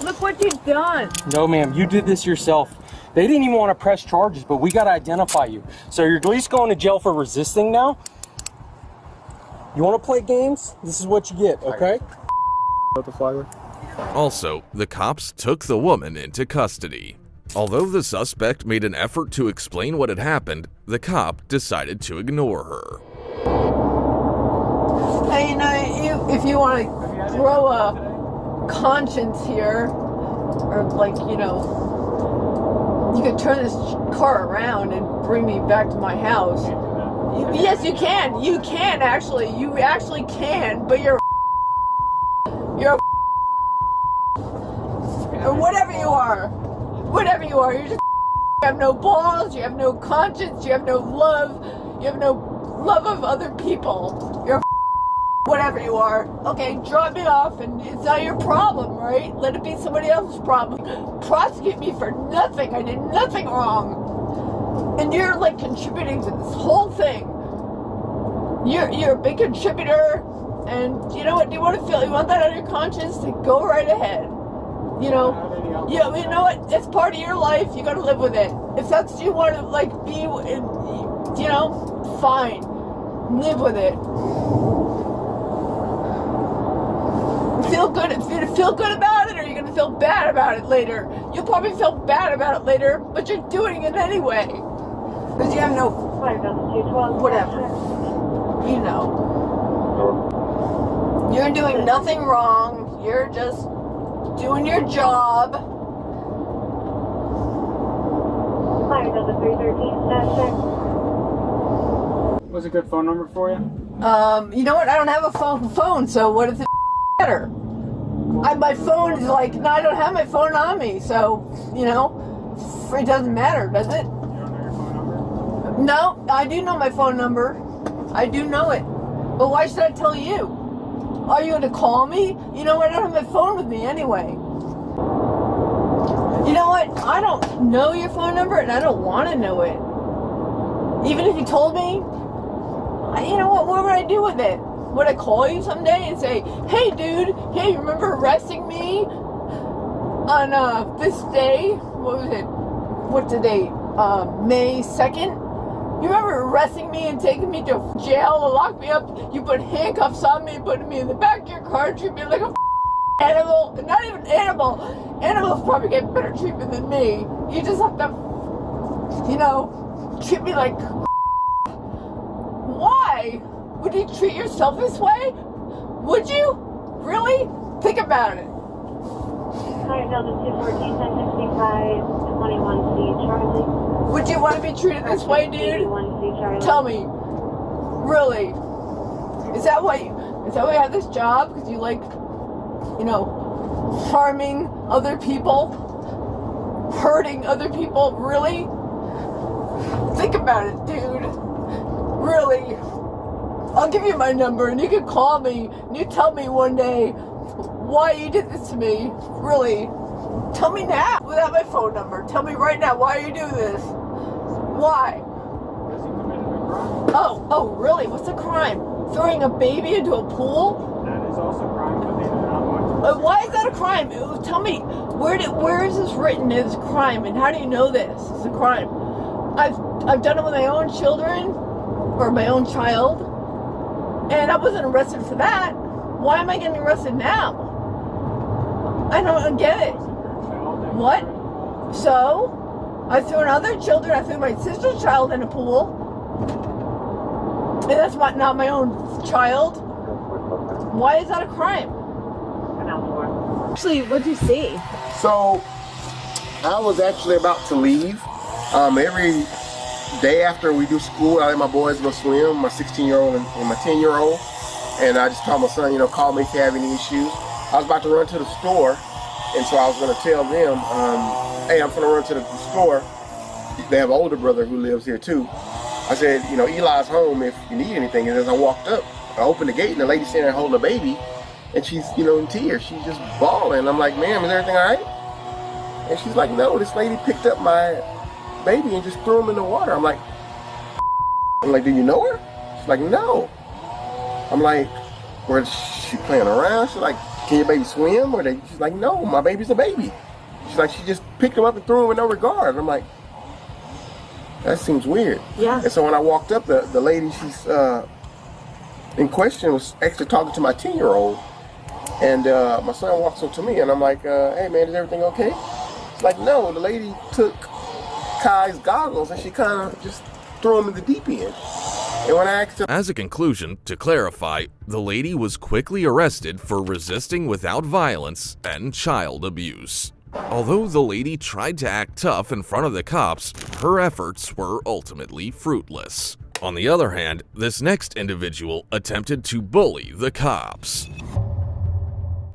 Look what you've done. No, ma'am, you did this yourself. They didn't even want to press charges, but we got to identify you. So you're at least going to jail for resisting now. You want to play games? This is what you get, okay? Also, the cops took the woman into custody. Although the suspect made an effort to explain what had happened, the cop decided to ignore her. Hey, you know, if you want to throw a conscience here, or like, you know, you could turn this car around and bring me back to my house. Yes, you can. You can, actually. You actually can, but you're or whatever you are. Whatever you are. You're just you have no balls, you have no conscience, you have no love, you have no love of other people. You're whatever you are. Okay, drop me off and it's not your problem, right? Let it be somebody else's problem. Prosecute me for nothing. I did nothing wrong. And you're like contributing to this whole thing. You're a big contributor, and you know what? You want that on your conscience? Then go right ahead. You know, you know what? It's part of your life. You gotta live with it. If that's what you want to like be, you know, fine. Live with it. Feel good. If you feel good about it, or you're gonna feel bad about it later. You'll probably feel bad about it later, but you're doing it anyway because you have no whatever. you know. You're doing nothing wrong. You're just doing your job. What's a good phone number for you? You know what? I don't have a phone, so what does it matter? My phone is like, no, I don't have my phone on me, so, you know, it doesn't matter, does it? No, I do know my phone number. I do know it. But why should I tell you? Are you going to call me? You know what? I don't have my phone with me anyway. You know what? I don't know your phone number and I don't want to know it. Even if you told me, you know what would I do with it? Would I call you someday and say, hey dude, hey, you remember arresting me on this day? What was it? What's the date? May 2nd? You remember arresting me and taking me to jail and locked me up? You put handcuffs on me and put me in the back of your car and treat me like a animal. Not even animal. Animals probably get better treatment than me. You just have to, you know, treat me like. Why? Would you treat yourself this way? Would you? Really? Think about it. Sorry, Delta 214, 1065, 21C, Charlie. Would you want to be treated this way, dude? Tell me. Really? Is that why you have this job? Because you like, you know, harming other people? Hurting other people? Really? Think about it, dude. Really? I'll give you my number and you can call me and you tell me one day why you did this to me. Really? Tell me now without my phone number. Tell me right now why you do this. Why? Oh, really? What's the crime? Throwing a baby into a pool? That is also a crime, but they do not want Why is that a crime? Tell me, where is this written as a crime and how do you know this is a crime? I've done it with my own children or my own child and I wasn't arrested for that. Why am I getting arrested now? I don't get it. What? So? I threw in other children. I threw my sister's child in a pool. And that's not my own child. Why is that a crime? Actually, what'd you see? So, I was actually about to leave. Every day after we do school, I let my boys go swim, my 16-year-old and my 10-year-old. And I just told my son, you know, call me if you have any issues. I was about to run to the store. And so I was going to tell them, hey, I'm going to run to the store. They have an older brother who lives here too. I said, you know, Eli's home if you need anything. And as I walked up, I opened the gate and the lady's standing there holding a baby. And she's, you know, in tears. She's just bawling. I'm like, ma'am, is everything all right? And she's like, no, this lady picked up my baby and just threw him in the water. I'm like, do you know her? She's like, no. I'm like, where's she playing around? She's like, can your baby swim? She's like, no, my baby's a baby. She's like, she just picked him up and threw him with no regard. I'm like, that seems weird. Yeah. And so when I walked up, the lady she's in question was actually talking to my 10-year-old. And my son walks up to me and I'm like, hey man, is everything okay? She's like, no, the lady took Kai's goggles and she kind of just threw him in the deep end. And when I asked her— As a conclusion, to clarify, the lady was quickly arrested for resisting without violence and child abuse. Although the lady tried to act tough in front of the cops, her efforts were ultimately fruitless. On the other hand, this next individual attempted to bully the cops.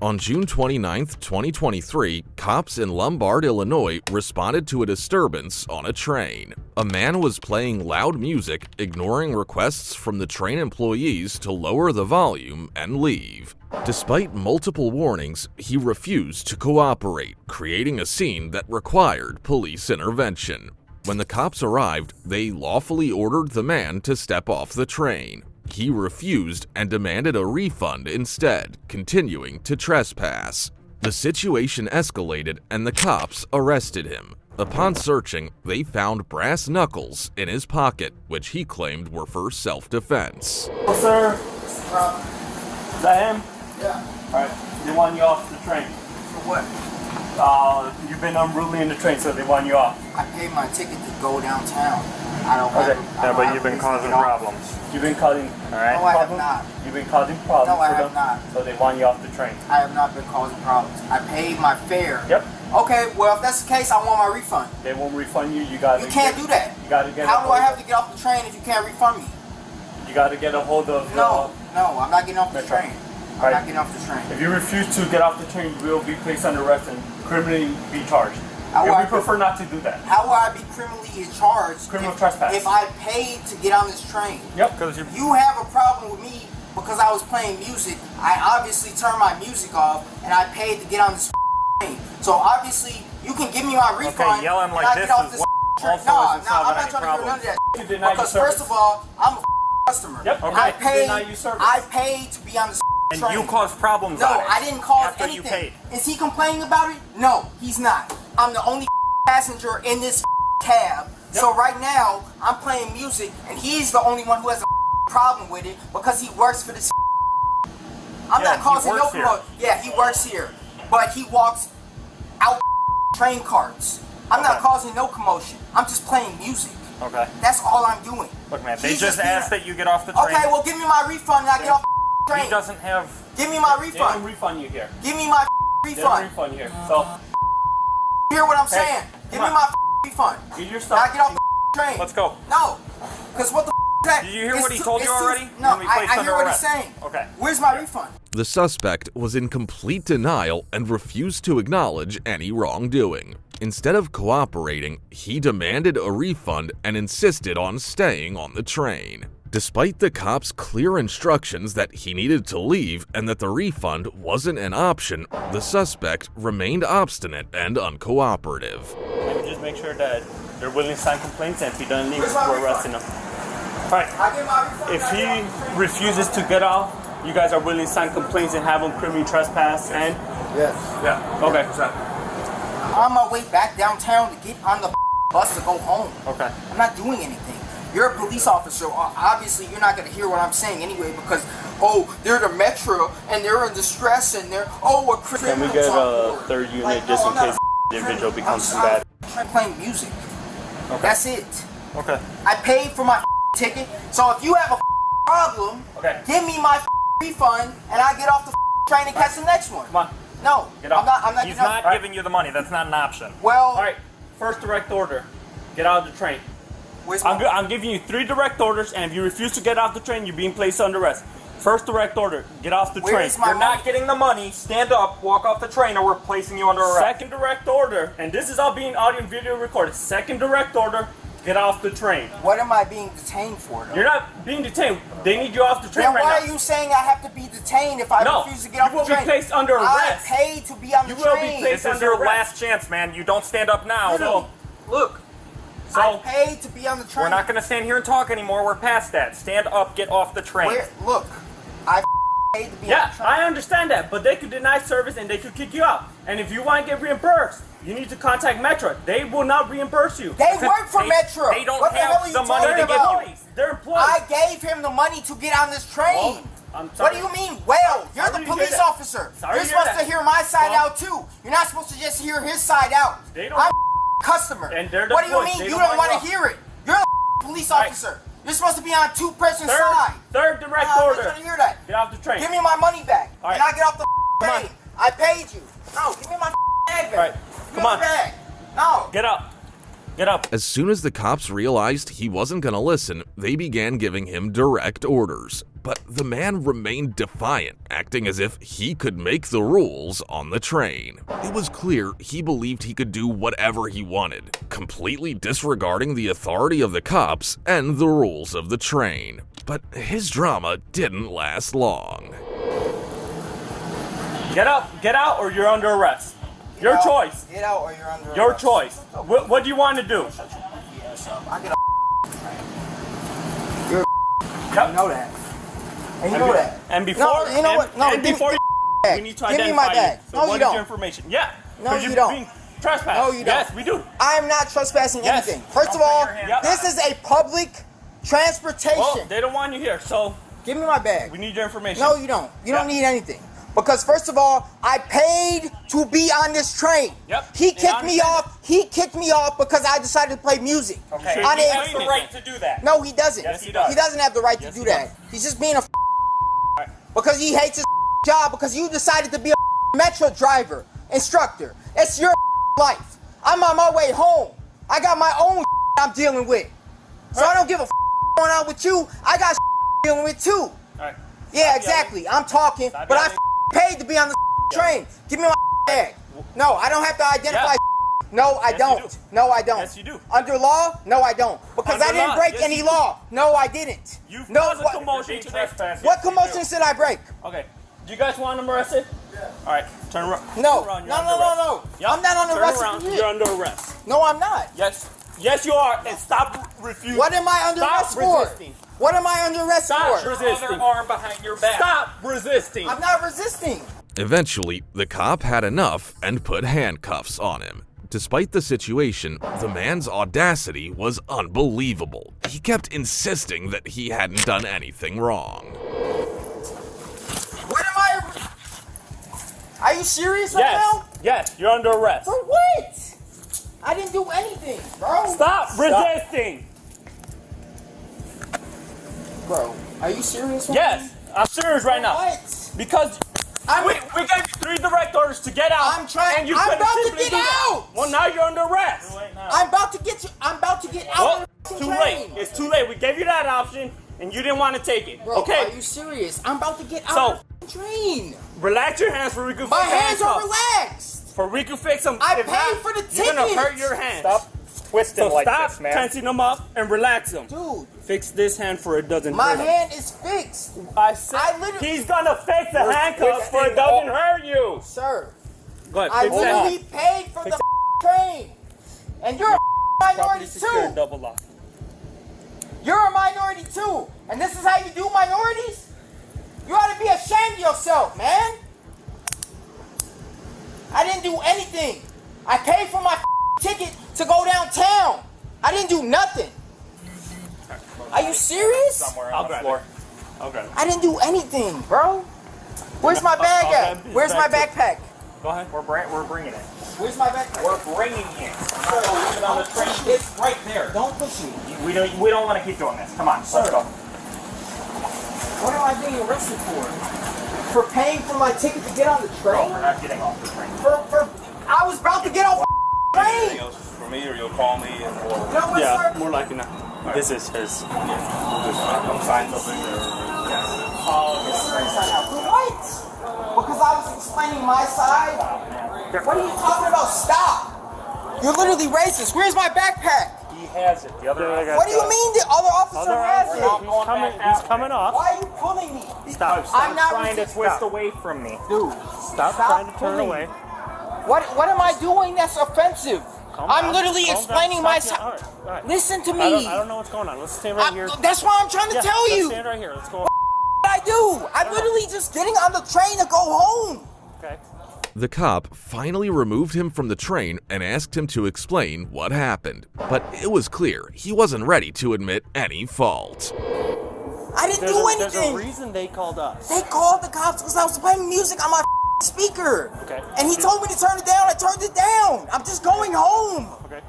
On June 29, 2023, cops in Lombard, Illinois responded to a disturbance on a train. A man was playing loud music, ignoring requests from the train employees to lower the volume and leave. Despite multiple warnings, he refused to cooperate, creating a scene that required police intervention. When the cops arrived, they lawfully ordered the man to step off the train. He refused and demanded a refund instead, continuing to trespass. The situation escalated and the cops arrested him. Upon searching, they found brass knuckles in his pocket, which he claimed were for self-defense. Well, sir, is that him? Yeah. Alright, they want you off the train. For what? You've been unruly in the train, so they want you off. I paid my ticket to go downtown. I don't Okay. have. But you've been causing problems. You've been causing, alright? No, I have not. You've been causing problems. No, I for have them, not. So they want you off the train. I have not been causing problems. I paid my fare. Yep. Okay, well, if that's the case, I want my refund. They won't refund you. You gotta. You can't do that. You gotta get. How do I have to get off the train if you can't refund me? You gotta get a hold of. No, I'm not getting off the Metro. train. I'm not getting off the train. If you refuse to get off the train, you will be placed under arrest and criminally be charged. How And will we I prefer not to do that. How will I be criminally charged? Criminal trespass. If I paid to get on this train? Yep, because you have a problem with me because I was playing music. I obviously turned my music off and I paid to get on this train. So obviously you can give me my refund. Okay, yelling like and I this get off is this what train. also No, isn't I'm solving not any trying to hear none of that. You deny your Because service. first of all, I'm a customer. Yep, And okay. I paid. Deny your service. I paid to be on this And train. you caused problems No, on it I didn't cause after you anything. paid. Is he complaining about it? No, he's not. I'm the only passenger in this cab. So right now, I'm playing music, and he's the only one who has a problem with it because he works for this. I'm not causing no promotion. Yeah, he works here, but he walks out train carts. I'm not causing no commotion. I'm just playing music. Okay. That's all I'm doing. Look, man, they He's just being- asked that you get off the train. Okay, well, give me my refund and I get off the train. He doesn't have. Give me my They refund. don't refund you here. Give me my They don't refund. refund you here. So. You hear what I'm Hey, saying? Give me come my refund. Get your And stuff. I get off the train. Let's go. No, because what the is that? Did you hear It's what he too- told you it's too- already? No, You're gonna be placed I hear under what arrest. he's saying. Okay. Where's my refund? The suspect was in complete denial and refused to acknowledge any wrongdoing. Instead of cooperating, he demanded a refund and insisted on staying on the train. Despite the cops' clear instructions that he needed to leave and that the refund wasn't an option, the suspect remained obstinate and uncooperative. And just make sure that they're willing to sign complaints, and if he doesn't leave, we're arresting him. Alright. If he refuses to get off, you guys are willing to sign complaints and have him criminally trespass and? Yes. Yeah. Okay. I'm on my way back downtown to get on the bus to go home. Okay. I'm not doing anything. You're a police officer. Obviously, you're not going to hear what I'm saying anyway because, they're the Metro and they're in distress and they're, a criminal. Can we get a third unit just in case the individual becomes bad? I'm playing music. Okay. That's it. Okay. I paid for my ticket. So if you have a problem, give me my refund and I get off the train and catch the next one. Come on. No, Get off. I'm not He's getting not off. giving you the money. That's not an option. Well. All right. First direct order. Get out of the train. Where's I'm giving you 3 direct orders, and if you refuse to get off the train, you're being placed under arrest. First direct order, get off the Where train. is my You're not money? getting the money. Stand up, walk off the train, or we're placing you under arrest. Second direct order, and this is all being audio and video recorded. Second direct order, get off the train. What am I being detained for, though? You're not being detained. They need you off the train Then right why now. are you saying I have to be detained if I No, refuse to get off you will the train? be placed under arrest. I paid to be on the You will train. be placed under arrest. This is your last chance, man. You don't stand up now. So, look, I paid to be on the train. We're not going to stand here and talk anymore. We're past that. Stand up, get off the train. Look, I paid to be on the train. I understand that, but they could deny service and they could kick you out. And if you want to get reimbursed, you need to contact Metro. They will not reimburse you. They work for Metro. They don't What the hell are have you the money talking to give about? you. They're employees. I gave him the money to get on this train. Well, I'm What sorry. do you mean? Well, you're Sorry the to hear police that. officer. Sorry You're to hear supposed that. to hear my side Well- out too. You're not supposed to just hear his side out. They don't- I'm a customer. And they're the What do you employees. mean They you don't don't want want you to hear it? You're a police officer. You're supposed to be on two-person side. Third direct I'm order. not trying to hear that. Get off the train. Give me my money back. All right. And I get off the Come on. train. I paid you. No, give me my bag back. All right. Give Come me on. my bag. No. Get up. Get up. As soon as the cops realized he wasn't going to listen, they began giving him direct orders. But the man remained defiant, acting as if he could make the rules on the train. It was clear he believed he could do whatever he wanted, completely disregarding the authority of the cops and the rules of the train. But his drama didn't last long. Get up. Get out, or you're under arrest. Your choice. Get out or you're under Your arrest. choice. What do you want to do? I get You're You know that. And you know that. And before, No, you know what? No, and give me before your we bag. need to Give me identify my bag. you. So No, what you is don't. your information? Yeah. No, 'cause you you're don't. being trespassed. No, you don't. Yes, we do. I am not trespassing Yes. anything. First of all, this is a public transportation. Well, they don't want you here, so give me my bag. We need your information. No, you don't. You don't need anything. Because first of all, I paid to be on this train. Yep. He kicked me off. He kicked me off because I decided to play music. Okay. I He didn't- has the right to do that. No, he doesn't. Yes, he does. He doesn't have the right to do that. He's just being a because he hates his job because you decided to be a metro driver, instructor. It's your life. I'm on my way home. I got my own I'm dealing with. So I don't give a going on with you. I got dealing with too. Alright. Yeah, exactly. I'm talking, but I paid to be on the train. Give me my bag. No, I don't have to identify. No, I don't. No, I don't. Yes, you do. Under law? No, I don't. Because Under I didn't law, break yes, any you law. No, I didn't. You've No, caused a what- commotion today. What commotions did I break? Okay. Do you guys want him arrested? Yeah. All right. Turn around. No. Turn around. No, You're no, under no, arrest. no. Yep. I'm not under Turn arrest. around. You're under arrest. No, I'm not. Yes. Yes, you are. And stop refusing. What am I under arrest for? What am I under arrest Stop for? resisting. Other arm behind your back. Stop resisting. I'm not resisting. Eventually, the cop had enough and put handcuffs on him. Despite the situation, the man's audacity was unbelievable. He kept insisting that he hadn't done anything wrong. What am I? Are you serious right Yes. now? Yes. You're under arrest. For what? I didn't do anything, bro. Stop resisting. Bro, are you serious right Yes. I'm serious right now. What? Because we gave you 3 direct orders to get out. I'm trying. And you I'm couldn't about to simply get do that. out. Well, now you're under arrest. I'm about to get you. I'm about to get out Well, of the too train. late. It's too late. We gave you that option, and you didn't want to take it. Bro, okay. are you serious? I'm about to get out So, of the train. Relax your hands for we can My fix the hands are handcuffs. relaxed. For we can fix them. I If paid not, for the You're gonna ticket. hurt your hands. Stop twisting So like stop this, man. tensing them up and relax them. Dude, Fix this hand for it doesn't my hurt him. hand is fixed. I said literally. he's gonna fix the handcuffs for it doesn't hurt you. Sir, Go ahead, I fix that. literally paid for the train, and you're a minority Secure too. double lock. You're a minority too, and this is how you do minorities? You ought to be ashamed of yourself, man. I didn't do anything. I paid for my ticket to go downtown. I didn't do nothing. Are you serious? Somewhere I'll on the grab floor. it. I'll grab it. I didn't do anything, bro. Where's my bag I'll at? grab his Where's my bag, backpack? Go ahead. We're bringing it. Where's my backpack? We're bringing it. We're not gonna leave it on the train. It's right there. Don't push me. We don't want to keep doing this. Come on, let's go. What am I being arrested for? For paying for my ticket to get on the Bro, train? we're not getting off the train. I was about to get off the train. For me, or you'll call me and You know what, Yeah, sir? more likely not. This is his. I'm signing something or What? Because I was explaining my side? What are you talking about? Stop! You're literally racist. Where's my backpack? He has it. The other What do you mean the other officer has it? He's coming off. Why are you pulling me? Stop I'm not trying to resisting. twist away from me. Dude, Stop trying to turn pulling away. me. What am I doing that's offensive? I'm literally explaining my side. All right. Listen to I me. don't know what's going on. Let's stay right here. That's what I'm trying to tell let's you. stand right here. Let's go. What I do? I'm literally just getting on the train to go home. Okay. The cop finally removed him from the train and asked him to explain what happened. But it was clear he wasn't ready to admit any fault. I didn't do There's a anything. reason they called us. They called the cops because I was playing music on my speaker. Okay. And he told me to turn it down. I turned it down. I'm just going home. Okay.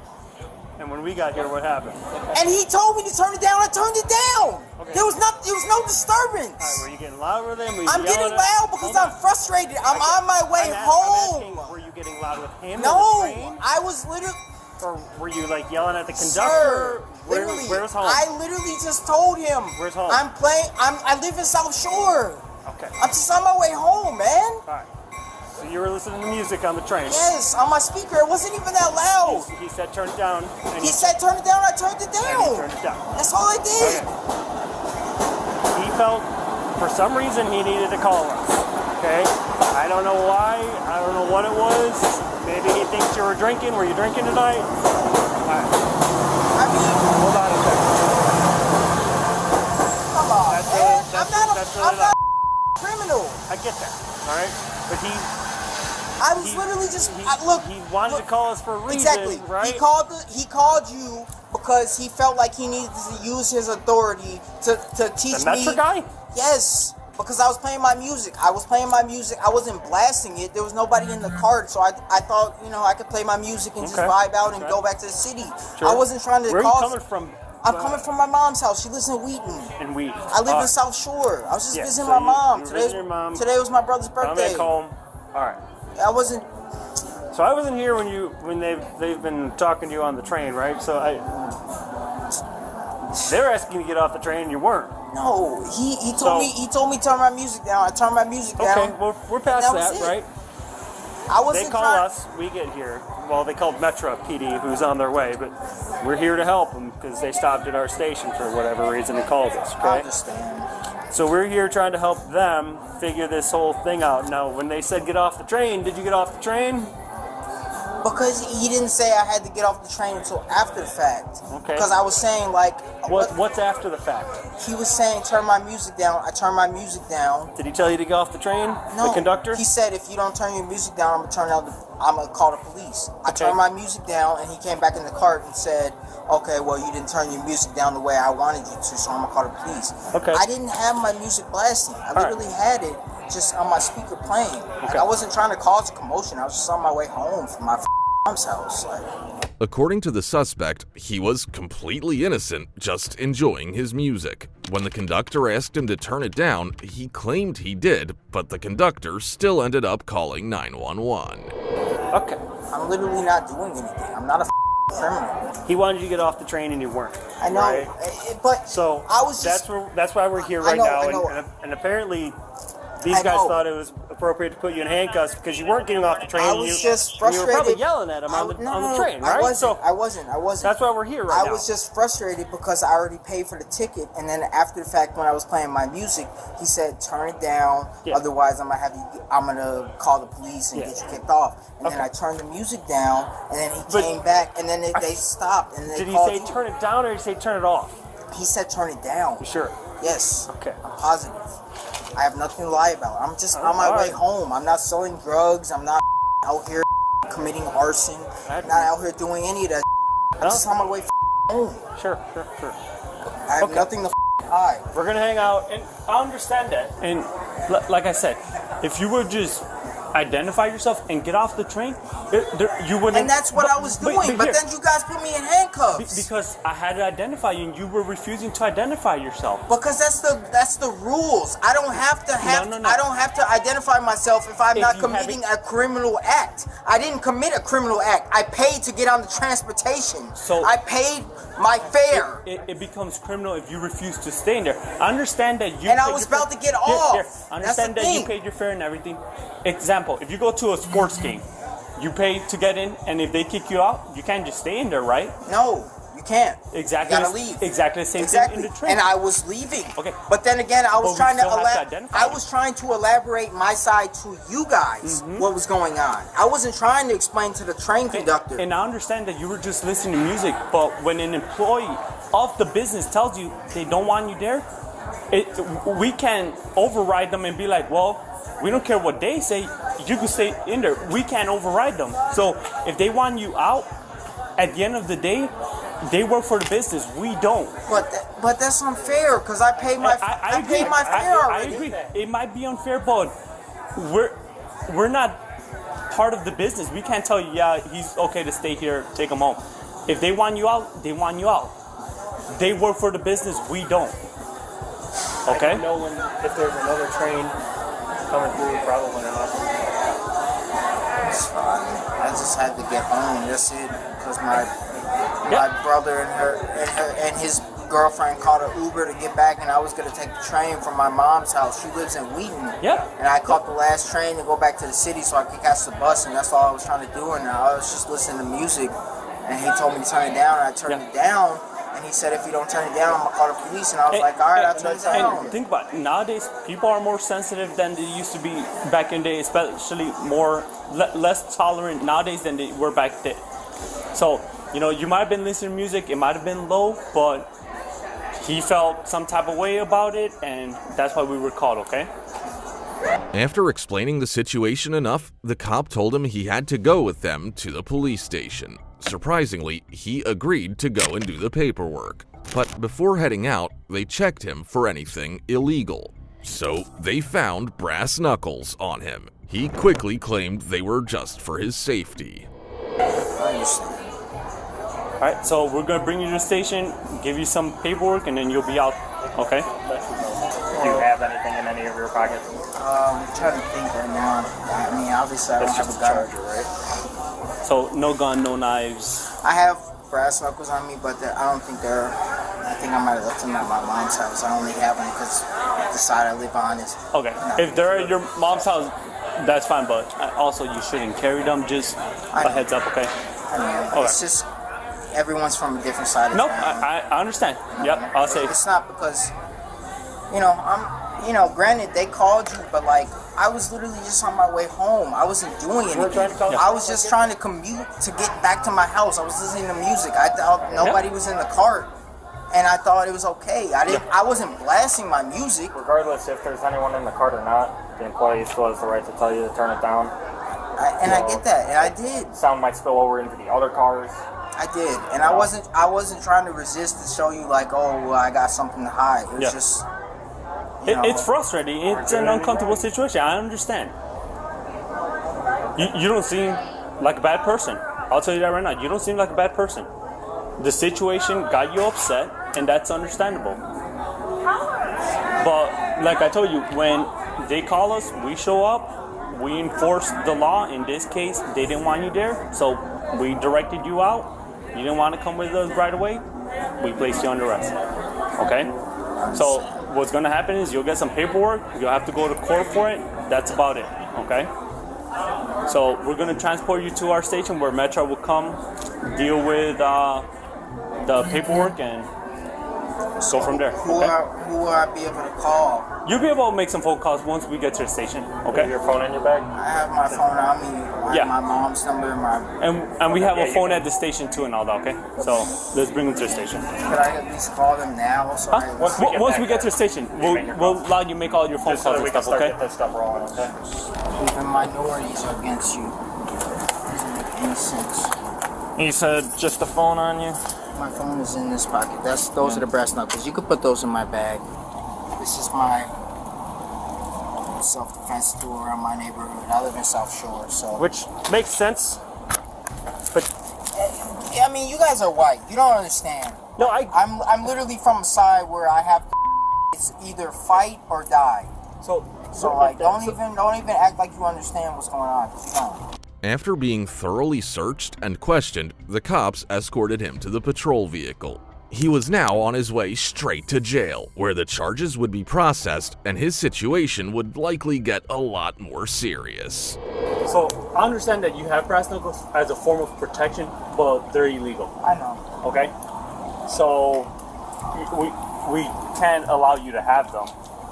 And when we got here, what happened? And he told me to turn it down. I turned it down. Okay. There was no disturbance. All right, were you getting loud with him? Were you I'm getting yelling at him? loud because I'm frustrated. I'm on my way I'm home. asking, were you getting loud with him? No, in the train? I was literally. Or were you like yelling at the conductor? Sir, literally, Where's home? I literally just told him. Where's home? I live in South Shore. Okay. I'm just on my way home, man. All right. So you were listening to music on the train? Yes, on my speaker. It wasn't even that loud. He said turn it down. And He said turn it down. I turned it and he down. turned it down. That's all I did. He felt, for some reason, he needed to call us. Okay? I don't know why. I don't know what it was. Maybe he thinks you were drinking. Were you drinking tonight? All right. Hold on a second. Come on, man. I'm not a criminal. I get that. All right? But I was literally just look. He wanted to call us for a reason, Exactly. right? He called you because he felt like he needed to use his authority to teach The me. Metro guy? Yes. Because I was playing my music. I wasn't blasting it. There was nobody in the cart, so I thought, you know, I could play my music and just vibe out and go back to the city. Sure. I wasn't trying to Where cause... are you coming from? I'm coming from my mom's house. She lives in Wheaton. In Wheaton. I live in South Shore. I was just visiting so my mom. you visiting your mom. Today was my brother's birthday. I'm back home. All right. I wasn't... So I wasn't here when they've been talking to you on the train, right? So they're asking you to get off the train and you weren't. No, he told me turn my music down. I turned my music down. Okay, well, we're past that, right? I wasn't They call us, we get here. Well, they called Metro PD, who's on their way, but we're here to help them because they stopped at our station for whatever reason and called us, okay? I understand. So we're here trying to help them figure this whole thing out. Now, when they said get off the train, did you get off the train? Because he didn't say I had to get off the train until after the fact. Okay. Because I was saying, like... What's after the fact? He was saying, turn my music down. I turned my music down. Did he tell you to get off the train? No. The conductor? He said, if you don't turn your music down, I'm going to call the police. I turned my music down, and he came back in the cart and said, okay, well, you didn't turn your music down the way I wanted you to, so I'm going to call the police. Okay. I didn't have my music blasting. I literally had it just on my speaker playing. Like, I wasn't trying to cause a commotion. I was just on my way home from my mom's house. According to the suspect, he was completely innocent, just enjoying his music. When the conductor asked him to turn it down, he claimed he did, but the conductor still ended up calling 911. Okay. I'm literally not doing anything. I'm not a criminal. He wanted you to get off the train and you weren't. I know, right? But so I was just, that's why we're here right now. And apparently these guys thought it was appropriate to put you in handcuffs because you weren't getting off the train. I was just frustrated. You were probably yelling at him on the train, right? I wasn't. That's why we're here right now. I was just frustrated because I already paid for the ticket, and then after the fact, when I was playing my music, he said, "Turn it down, otherwise I'm gonna call the police and get you kicked off." And then I turned the music down, and then he came back, and then they stopped, and they Did he called say turn it down or did he say turn it off? He said turn it down. You sure? Yes. Okay. I'm positive. I have nothing to lie about. I'm just on my way home. I'm not selling drugs. I'm not out here committing arson. I'm not out here doing any of that. I'm just on my way home. Sure. I have nothing to hide. We're going to hang out, and I understand that. And like I said, if you would just identify yourself and get off the train, you wouldn't. And that's what I was doing. But then you guys put me in handcuffs. Because I had to identify you, and you were refusing to identify yourself. Because that's the rules. I don't have to I don't have to identify myself if I'm not committing a criminal act. I didn't commit a criminal act. I paid to get on the transportation. So I paid my fare. It becomes criminal if you refuse to stay in there. I understand that you. And I was about to get off. I understand that you paid your fare and everything. Example: if you go to a sports game, you pay to get in, and if they kick you out, you can't just stay in there, right? No, you can't. Exactly. You gotta leave. Exactly the same thing in the train. And I was leaving. Okay. But then again, I was trying to trying to elaborate my side to you guys what was going on. I wasn't trying to explain to the train conductor. And I understand that you were just listening to music, but when an employee of the business tells you they don't want you there, we can override them and be like, well, we don't care what they say, you can stay in there. We can't override them. So if they want you out, at the end of the day, they work for the business. We don't. But that's unfair because I paid my I paid my fare already. I agree. It might be unfair, but we're not part of the business. We can't tell you, yeah, he's okay to stay here, take him home. If they want you out, they want you out. They work for the business. We don't. Okay. I don't know if there's another train coming through, probably not. It's fine. I just had to get home. That's it. Because my brother and his girlfriend called an Uber to get back, and I was gonna take the train from my mom's house. She lives in Wheaton. Yeah. And I caught the last train to go back to the city so I could catch the bus, and that's all I was trying to do. And I was just listening to music, and he told me to turn it down, and I turned it down. And he said, if you don't turn it down, I'm going to call the police. And I was like, all right, I'll turn it down. And think about it. Nowadays, people are more sensitive than they used to be back in the day, especially less tolerant nowadays than they were back then. So, you might have been listening to music, it might have been low, but he felt some type of way about it, and that's why we were called, okay? After explaining the situation enough, the cop told him he had to go with them to the police station. Surprisingly, he agreed to go and do the paperwork. But before heading out, they checked him for anything illegal. So they found brass knuckles on him. He quickly claimed they were just for his safety. Alright, so we're gonna bring you to the station, give you some paperwork, and then you'll be out, okay? Do you have anything in any of your pockets? I'm trying to think right now. I mean, obviously I don't have a gun. So no gun, no knives. I have brass knuckles on me, but I don't think they're. I think I might have left them at my mom's house. I only have them because the side I live on is. Okay, if they're at your mom's house, that's fine, but also you shouldn't carry them, just a heads up, okay? I mean, it's just everyone's from a different side of No, town. I understand. Yep, I'll say. It's not because, granted they called you, but like I was literally just on my way home. I wasn't doing anything. I was just trying to commute to get back to my house. I was listening to music. I thought nobody was in the cart, and I thought it was okay. I wasn't blasting my music. Regardless if there's anyone in the cart or not, the employee still has the right to tell you to turn it down. I get that, and I did. Sound might spill over into the other cars. I did, and I wasn't trying to resist to show you like, oh, well, I got something to hide. It was just. It's frustrating. It's an uncomfortable situation. I understand. You don't seem like a bad person. I'll tell you that right now. You don't seem like a bad person. The situation got you upset, and that's understandable. But like I told you, when they call us, we show up, we enforce the law. In this case, they didn't want you there, so we directed you out. You didn't want to come with us right away. We placed you under arrest. Okay? So what's going to happen is you'll get some paperwork. You'll have to go to court for it. That's about it. Okay? So we're going to transport you to our station where Metro will come, deal with the paperwork, and go from there. Who will I be able to call? You'll be able to make some phone calls once we get to the station. Okay? Your phone in your bag? I have my phone on me. I have my mom's number. And we have a phone at the station too and all that, okay? So let's bring them to the station. Could I at least call them now? So Once we get to the station, we'll allow you to make all your phone calls and stuff, okay? That stuff rolling, okay? Even minorities are against you. Doesn't make any sense. You said just the phone on you? My phone is in this pocket. Those are the brass knuckles. You could put those in my bag. This is my self-defense tool around my neighborhood. I live in South Shore, so. Which makes sense, but I mean, you guys are white. You don't understand. No, I'm literally from a side where I have it's either fight or die. So like, don't even act like you understand what's going on, 'cause you don't. After being thoroughly searched and questioned, the cops escorted him to the patrol vehicle. He was now on his way straight to jail, where the charges would be processed and his situation would likely get a lot more serious. So I understand that you have brass knuckles as a form of protection, but they're illegal. I know. Okay? So we can't allow you to have them.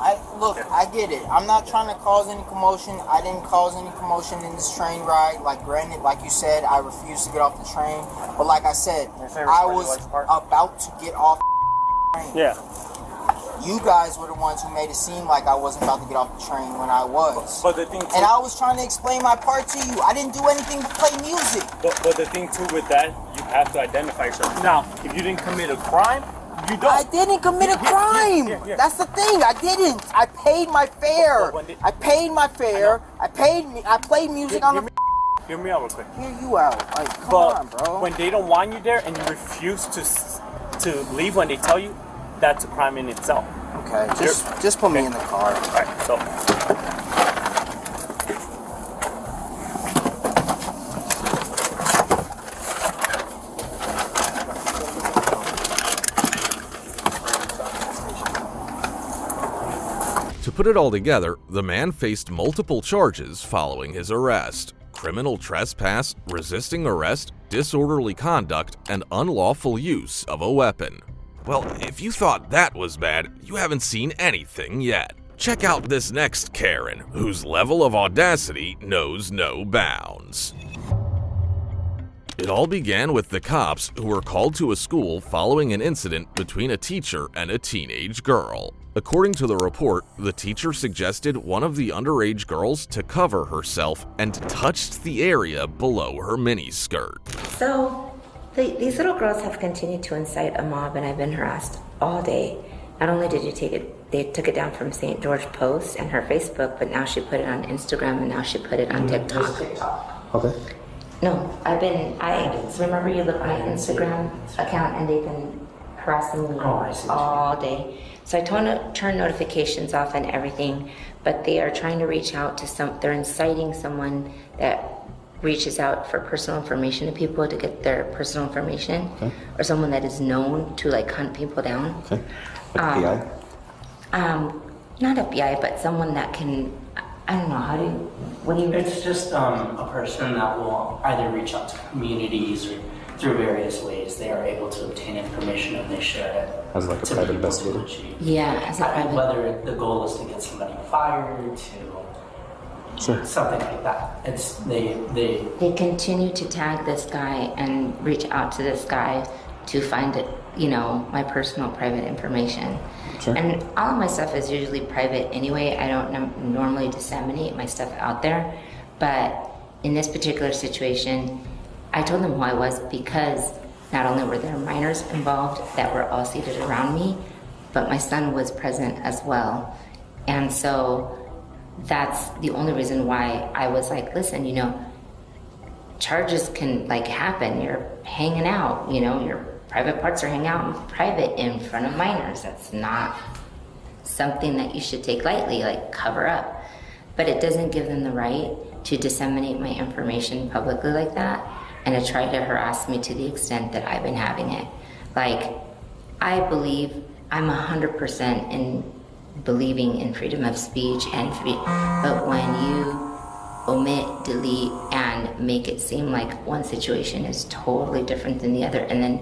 I get it. I'm not trying to cause any commotion. I didn't cause any commotion in this train ride. Like, granted, like you said, I refused to get off the train. But like I said, I was about to get off the train. Yeah. You guys were the ones who made it seem like I wasn't about to get off the train when I was. But the thing too, and I was trying to explain my part to you. I didn't do anything but play music. But the thing too with that, you have to identify yourself. Now, if you didn't commit a crime, you don't. I didn't commit a crime. That's the thing. I didn't. I paid my fare. I paid my fare. I played music on the. Hear me out real quick. Hear you out. Like, come on, bro. When they don't want you there and you refuse to leave when they tell you, that's a crime in itself. Okay. Just put me in the car. All right. So. To put it all together, the man faced multiple charges following his arrest: criminal trespass, resisting arrest, disorderly conduct, and unlawful use of a weapon. Well, if you thought that was bad, you haven't seen anything yet. Check out this next Karen, whose level of audacity knows no bounds. It all began with the cops who were called to a school following an incident between a teacher and a teenage girl. According to the report, the teacher suggested one of the underage girls to cover herself and touched the area below her miniskirt. So, these little girls have continued to incite a mob, and I've been harassed all day. not only did you take it, they took it down from St. George Post and her Facebook, but now she put it on Instagram and now she put it on TikTok. Okay. No, remember you look at my Instagram account and they've been harassing me all day. So I turn notifications off and everything, but they are trying to reach out to they're inciting someone that reaches out for personal information to people to get their personal information, or someone that is known to like hunt people down. Okay. Like FBI? Not FBI, but someone that can, I don't know, It's just a person that will either reach out to communities or through various ways they are able to obtain information and they share it. As like a private investigator? Yeah, as a private. Whether the goal is to get somebody fired, to something like that. It's they continue to tag this guy and reach out to this guy to find it, my personal private information. Sure. And all of my stuff is usually private anyway. I don't normally disseminate my stuff out there, but in this particular situation, I told them who I was because not only were there minors involved that were all seated around me, but my son was present as well. And so that's the only reason why I was like, listen, charges can happen. You're hanging out, your private parts are hanging out in private in front of minors. That's not something that you should take lightly, cover up. But it doesn't give them the right to disseminate my information publicly like that and to try to harass me to the extent that I've been having it. I believe I'm 100% in believing in freedom of speech and free, but when you omit, delete, and make it seem like one situation is totally different than the other, and then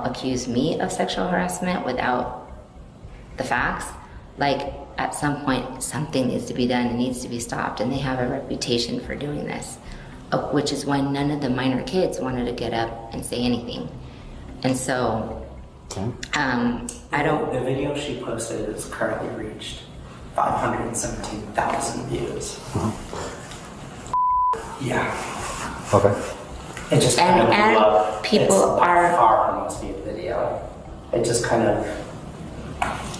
accuse me of sexual harassment without the facts, at some point something needs to be done, it needs to be stopped, and they have a reputation for doing this, which is why none of the minor kids wanted to get up and say anything. And so The video she posted has currently reached 517,000 views. Yeah. Okay. It just kind of blew up. People it's are far her most viewed video. It just kind of.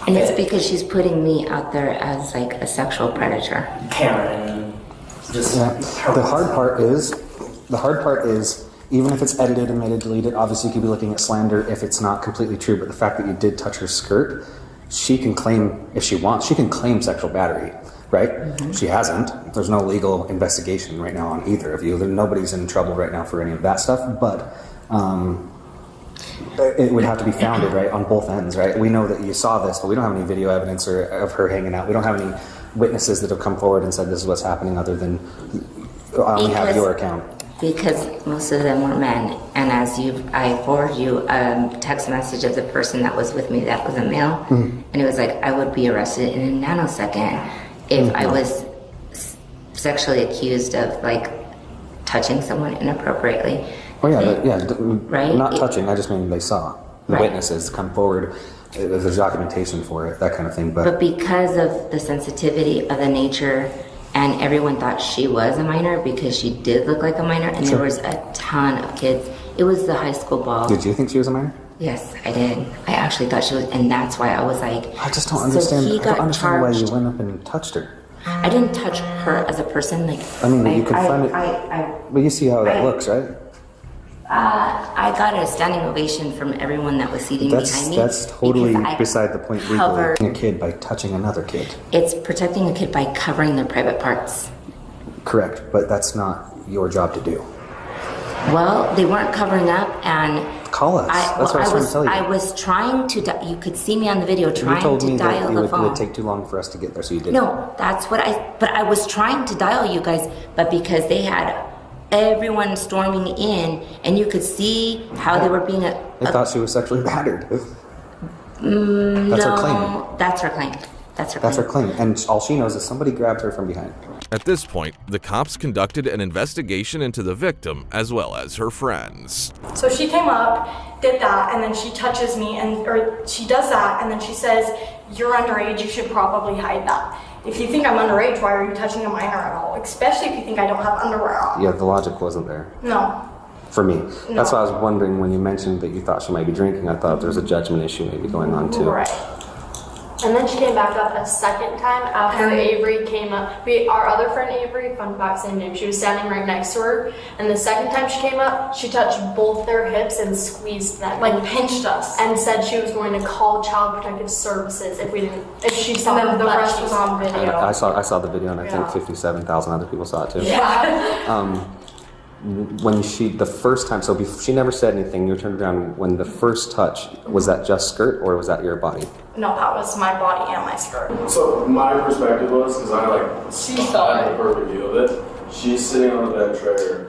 And it's because she's putting me out there as a sexual predator. Karen, just The hard part is, even if it's edited, omitted, deleted, obviously you could be looking at slander if it's not completely true, but the fact that you did touch her skirt, she can claim, if she wants, she can claim sexual battery, right? Mm-hmm. She hasn't. There's no legal investigation right now on either of you. Nobody's in trouble right now for any of that stuff, but it would have to be founded, right, on both ends, right? We know that you saw this, but we don't have any video evidence of her hanging out. We don't have any witnesses that have come forward and said this is what's happening other than I only have your account. Because most of them were men, and I forwarded you a text message of the person that was with me that was a male, and it was like, I would be arrested in a nanosecond if I was sexually accused of touching someone inappropriately. Oh yeah, right? Not touching, I just mean they saw. The witnesses come forward, there's documentation for it, that kind of thing. But because of the sensitivity of the nature, and everyone thought she was a minor because she did look like a minor, and there was a ton of kids. It was the high school ball. Did you think she was a minor? Yes, I did. I actually thought she was, and that's why I was like, I just don't understand. So I don't understand why you went up and touched her. I didn't touch her as a person. I mean, you can find it. But you see how that looks, right? I got a standing ovation from everyone that was seating behind me. That's totally beside the point. Legally, a kid by touching another kid. It's protecting a kid by covering their private parts. Correct, but that's not your job to do. Well, they weren't covering up, and call us. That's what I was trying to tell you. I was trying to. You could see me on the video trying to dial the phone. You told me that it would take too long for us to get there, so you didn't. No, that's what But I was trying to dial you guys, but because they had everyone storming in, and you could see how they were being. They thought she was sexually battered. That's her claim. That's her claim. That's her claim, and all she knows is somebody grabbed her from behind. At this point, the cops conducted an investigation into the victim as well as her friends. So she came up, did that, and then she touches me, or she does that, and then she says, "You're underage, you should probably hide that. If you think I'm underage, why are you touching a minor at all? Especially if you think I don't have underwear on." Yeah, the logic wasn't there. No. For me. No. That's why I was wondering when you mentioned that you thought she might be drinking. I thought there was a judgment issue maybe going on too. Right. And then she came back up a second time after Avery came up. Our other friend Avery, fun fact, same name, she was standing right next to her. And the second time she came up, she touched both their hips and squeezed them. Like pinched us. And said she was going to call Child Protective Services if she saw them. And then the rest was on video. I saw the video, and I think 57,000 other people saw it too. Yeah. When the first time, she never said anything, you turned around, when the first touch, was that just skirt or was that your body? No, that was my body and my skirt. So my perspective was, because I had the perfect view of it, she's sitting on the bed trailer,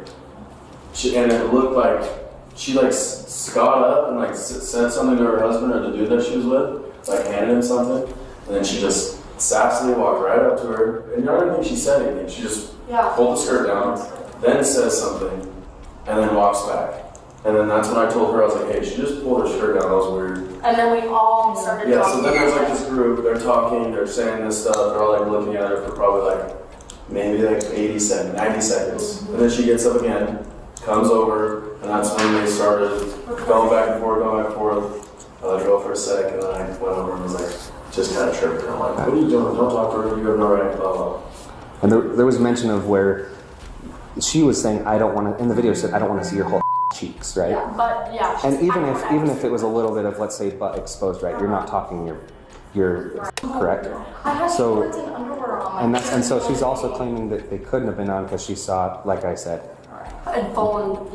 and it looked like she got up and said something to her husband or the dude that she was with, handed him something, and then she just sassily walked right up to her, and I don't think she said anything, she just pulled the skirt down, then says something, and then walks back. And then that's when I told her, I was like, hey, she just pulled her shirt down, that was weird. And then we all started talking. So then there's this group, they're talking, they're saying this stuff, they're all looking at her for probably maybe 80 seconds, 90 seconds. And then she gets up again, comes over, and that's when they started going back and forth. I let her go for a sec, and then I went over and was just kind of tripping. I'm like, what are you doing? Don't talk to her, you have no right, blah, blah. And there was mention of where she was saying, I don't want to, in the video she said, I don't want to see your whole cheeks, right? Yeah, but yeah. And even if it was a little bit of, let's say, butt exposed, right? You're not talking your correct? I had shorts and underwear on. And so she's also claiming that they couldn't have been on because she saw, like I said, and fallen,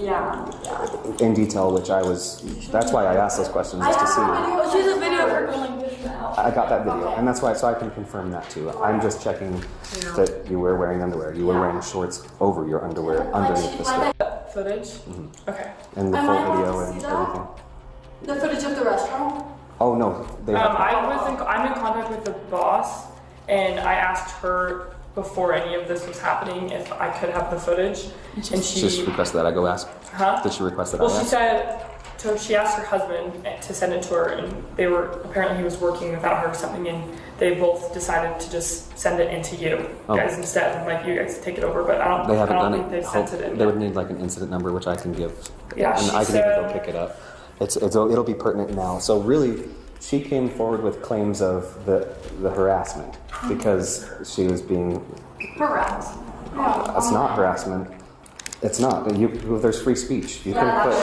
in detail, that's why I asked those questions, just to see. She's a video of her going this now. I got that video, and that's why, so I can confirm that too. I'm just checking that you were wearing underwear. You were wearing shorts over your underwear, underneath the skirt. Footage? Mm-hmm. Okay. And the full video and everything. The footage of the restaurant? Oh no, I'm in contact with the boss, and I asked her before any of this was happening if I could have the footage, and she just requested that I go ask. Huh? Did she request that? Well, she said. So she asked her husband to send it to her, and apparently he was working without her or something, and they both decided to just send it into you guys instead, you guys take it over. But I don't think they sent it in. They would need an incident number, which I can give, yeah, and I can even go pick it up. It'll be pertinent now. So really, she came forward with claims of the harassment because she was being harassed. That's not harassment. It's not. There's free speech. You can put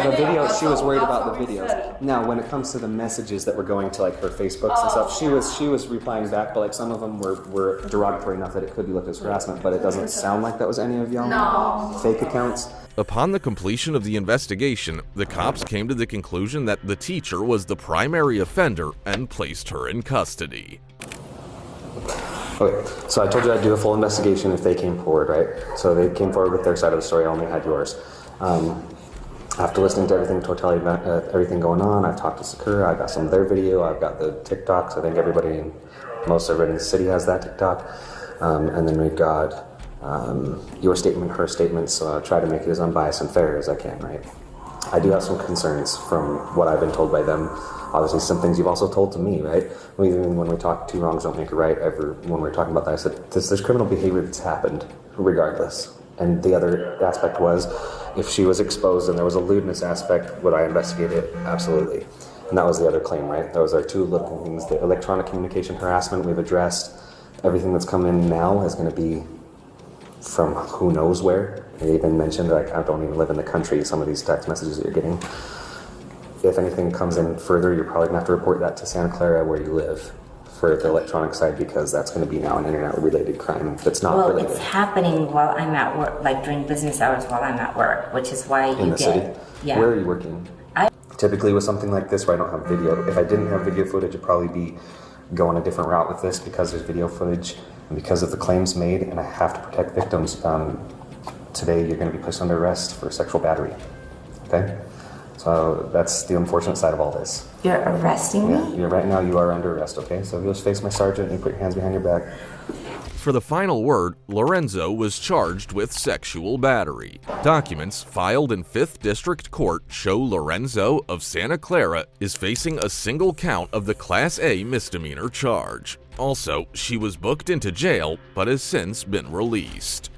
the video. She was worried about the videos. Now, when it comes to the messages that were going to her Facebooks and stuff, she was replying back, but some of them were derogatory enough that it could be looked as harassment. But it doesn't sound like that was any of y'all fake accounts. Upon the completion of the investigation, the cops came to the conclusion that the teacher was the primary offender and placed her in custody. Okay, so I told you I'd do a full investigation if they came forward, right? So they came forward with their side of the story, I only had yours. After listening to everything, totality, everything going on, I've talked to Sakura, I got some of their video, I've got the TikToks, I think most everybody in the city has that TikTok. And then we've got your statement, her statement, so I'll try to make it as unbiased and fair as I can, right? I do have some concerns from what I've been told by them. Obviously, some things you've also told to me, right? Even when we talk, two wrongs don't make a right. When we were talking about that, I said, there's criminal behavior that's happened, regardless. And the other aspect was, if she was exposed and there was a lewdness aspect, would I investigate it? Absolutely. And that was the other claim, right? Those are two little things. The electronic communication harassment we've addressed. Everything that's come in now is going to be from who knows where. They even mentioned that I don't even live in the country, some of these text messages that you're getting. If anything comes in further, you're probably going to have to report that to Santa Clara where you live for the electronic side, because that's going to be now an internet-related crime that's not related. Well, it's happening while I'm at work, during business hours while I'm at work, which is why in the city? Yeah. Where are you working? Typically with something like this where I don't have video, if I didn't have video footage, it'd probably be going a different route with this because there's video footage and because of the claims made, and I have to protect victims. Today you're going to be placed under arrest for sexual battery. Okay? So that's the unfortunate side of all this. You're arresting me? Right now you are under arrest, okay? So you'll just face my sergeant and put your hands behind your back. For the final word, Lorenzo was charged with sexual battery. Documents filed in 5th District Court show Lorenzo of Santa Clara is facing a single count of the Class A misdemeanor charge. Also, she was booked into jail but has since been released.